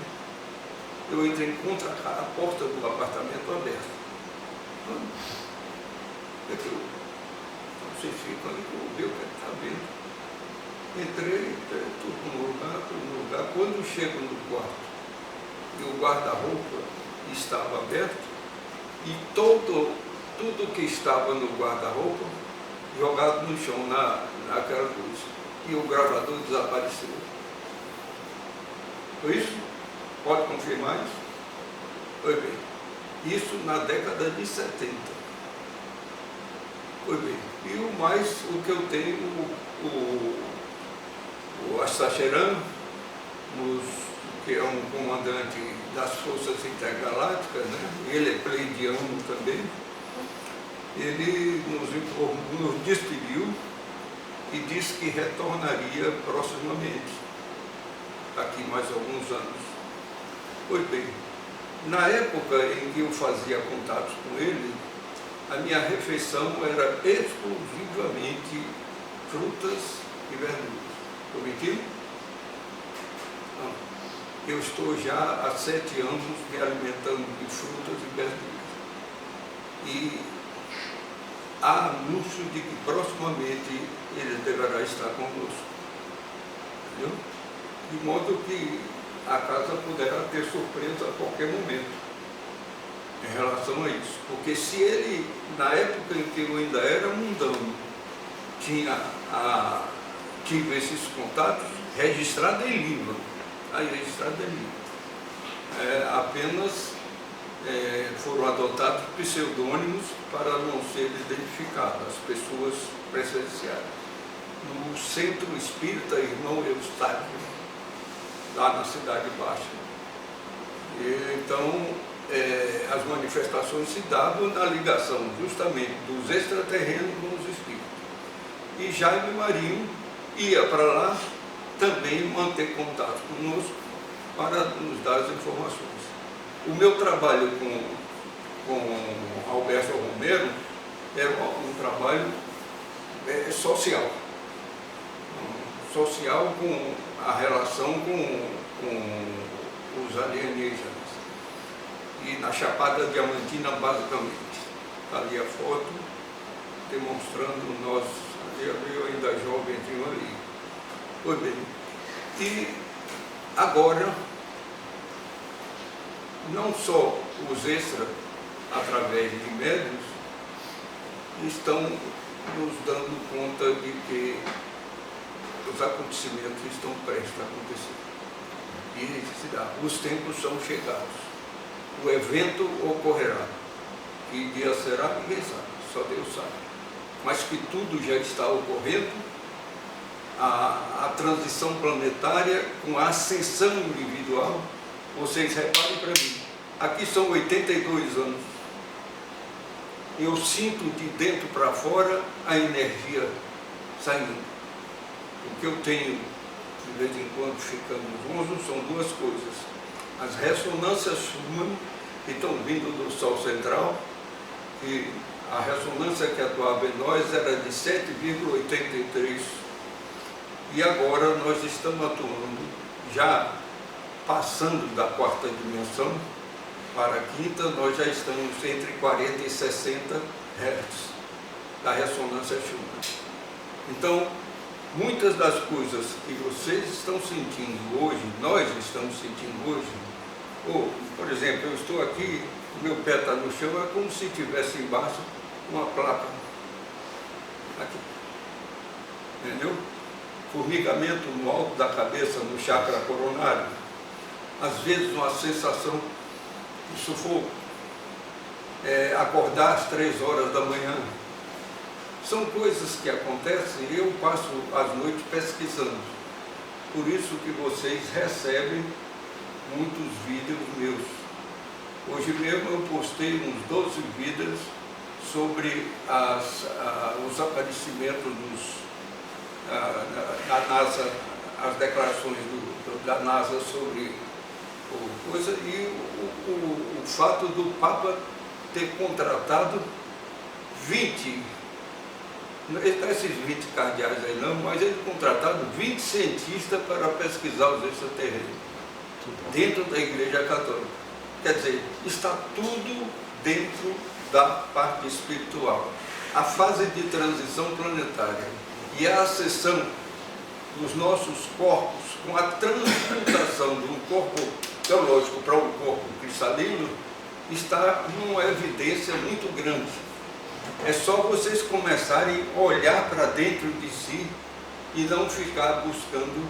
eu entrei contra a porta do apartamento aberta. Vocês ficam ali, eu vi o que está vendo. Entrei, tudo no lugar. Quando chego no quarto, e o guarda-roupa estava aberto, e tudo que estava no guarda-roupa jogado no chão, naquela luz. E o gravador desapareceu. Foi isso? Pode confirmar isso? Foi bem. Isso na década de 70. Foi bem. E o que eu tenho, o Astacheran, que é um comandante das Forças Intergalácticas, né? Ele é pleidiano também. Ele nos despediu e disse que retornaria proximamente, daqui mais alguns anos. Pois bem, na época em que eu fazia contatos com ele, a minha refeição era exclusivamente frutas e verduras. Estou mentindo? Não. Eu estou já há 7 anos me alimentando de frutas e verduras. E há anúncio de que proximamente ele deverá estar conosco. Entendeu? De modo que a casa poderá ter surpresa a qualquer momento em relação a isso. Porque se ele, na época em que eu ainda era mundano, tive esses contatos registrados em livro, apenas foram adotados pseudônimos para não ser identificados, as pessoas presenciais. No Centro Espírita Irmão Eustáquio, lá na Cidade Baixa. Então, as manifestações se davam na ligação justamente dos extraterrenos com os espíritos. E Jaime Marinho ia para lá também manter contato conosco para nos dar as informações. O meu trabalho com Alberto Romero era um trabalho social. Social com a relação com os alienígenas. E na Chapada Diamantina, basicamente. Ali a foto, demonstrando nós, eu ainda jovenzinho ali. Pois bem. E agora, não só os extras, através de médios, estão nos dando conta de que os acontecimentos estão prestes a acontecer. E os tempos são chegados. O evento ocorrerá. Que dia será, ninguém sabe, só Deus sabe. Mas que tudo já está ocorrendo, a transição planetária com a ascensão individual. Vocês reparem para mim, aqui são 82 anos. Eu sinto de dentro para fora a energia saindo. O que eu tenho, de vez em quando, ficando longe, são duas coisas. As ressonâncias Schumann, que estão vindo do Sol Central, e a ressonância que atuava em nós era de 7,83. E agora nós estamos atuando, já passando da 4ª dimensão para a 5ª, nós já estamos entre 40 e 60 Hz da ressonância Schumann. Então, muitas das coisas que vocês estão sentindo hoje, nós estamos sentindo hoje, por exemplo, eu estou aqui, o meu pé está no chão, é como se tivesse embaixo uma placa aqui, entendeu? Formigamento no alto da cabeça, no chakra coronário, às vezes uma sensação de sufoco, acordar às 3 horas da manhã, são coisas que acontecem e eu passo as noites pesquisando. Por isso que vocês recebem muitos vídeos meus. Hoje mesmo eu postei uns 12 vídeos sobre os aparecimentos da NASA, as declarações da NASA sobre coisa, e o fato do Papa ter contratado 20, esses 20 cardeais aí não, mas ele contratado 20 cientistas para pesquisar os extraterrenos dentro da Igreja Católica. Quer dizer, está tudo dentro da parte espiritual. A fase de transição planetária e a acessão dos nossos corpos com a transmutação de um corpo teológico para um corpo cristalino está numa evidência muito grande. É só vocês começarem a olhar para dentro de si e não ficar buscando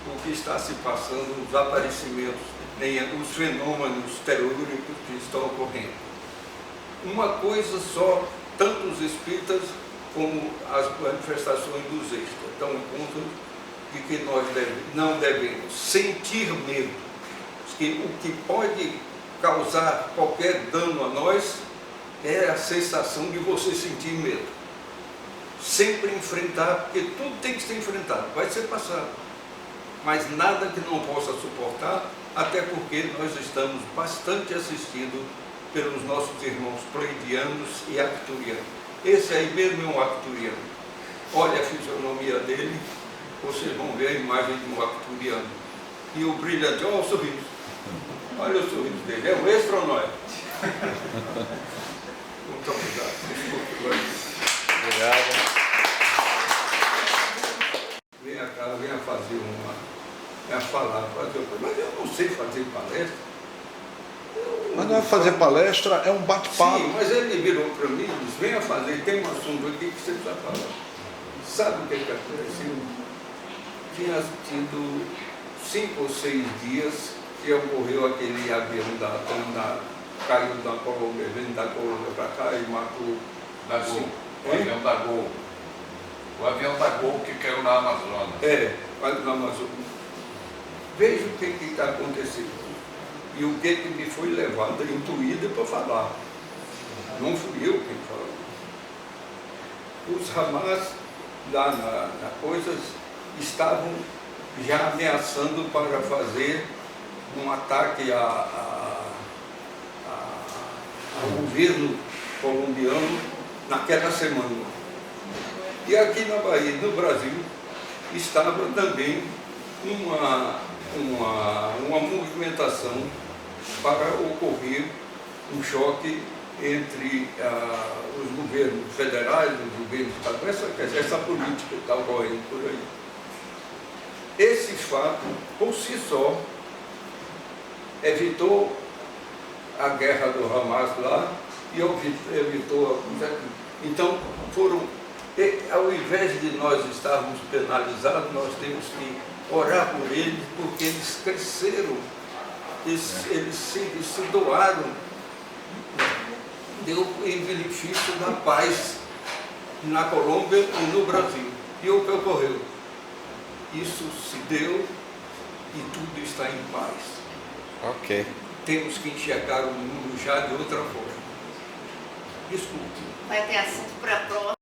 o que está se passando, os aparecimentos, nem os fenômenos telúricos que estão ocorrendo. Uma coisa só, tanto os espíritas como as manifestações dos extras dão conta de que nós não devemos sentir medo, que o que pode causar qualquer dano a nós é a sensação de você sentir medo. Sempre enfrentar, porque tudo tem que ser enfrentado, vai ser passado, mas nada que não possa suportar, até porque nós estamos bastante assistidos pelos nossos irmãos pleiadianos e arcturianos. Esse aí mesmo é um arcturiano. Olha a fisionomia dele, vocês vão ver a imagem de um arcturiano. E o brilhante, olha o sorriso. Olha o sorriso dele, é um extra ou não é? Muito obrigado. Obrigado. Venha cá, venha fazer mas eu não sei fazer palestra. Mas não é fazer palestra, é um bate-papo. Sim, mas ele virou para mim e disse, venha fazer, tem um assunto aqui que você precisa falar. Sabe o que aconteceu? Tinha tido 5 ou 6 dias que ocorreu aquele avião caiu da Colômbia, vindo da Colômbia para cá e matou. Da Gol. O avião da Gol. O avião da Gol que caiu na Amazônia. É, quase na Amazônia. Veja o que está acontecendo. E o que me foi levado, intuído para falar. Não fui eu quem falou. Os Hamas, lá na coisas, estavam já ameaçando para fazer um ataque ao governo colombiano naquela semana. E aqui na Bahia, no Brasil, estava também uma movimentação para ocorrer um choque entre os governos federais, os governos estaduais, essa política que está ocorrendo por aí. Esse fato, por si só, evitou a guerra do Hamas lá e evitou. Então, ao invés de nós estarmos penalizados, nós temos que orar por eles, porque eles cresceram, eles se doaram, deu em benefício da paz na Colômbia e no Brasil. E o que ocorreu? Isso se deu e tudo está em paz. Ok. Temos que enxergar o mundo já de outra forma. Desculpe. Vai ter assunto para a próxima.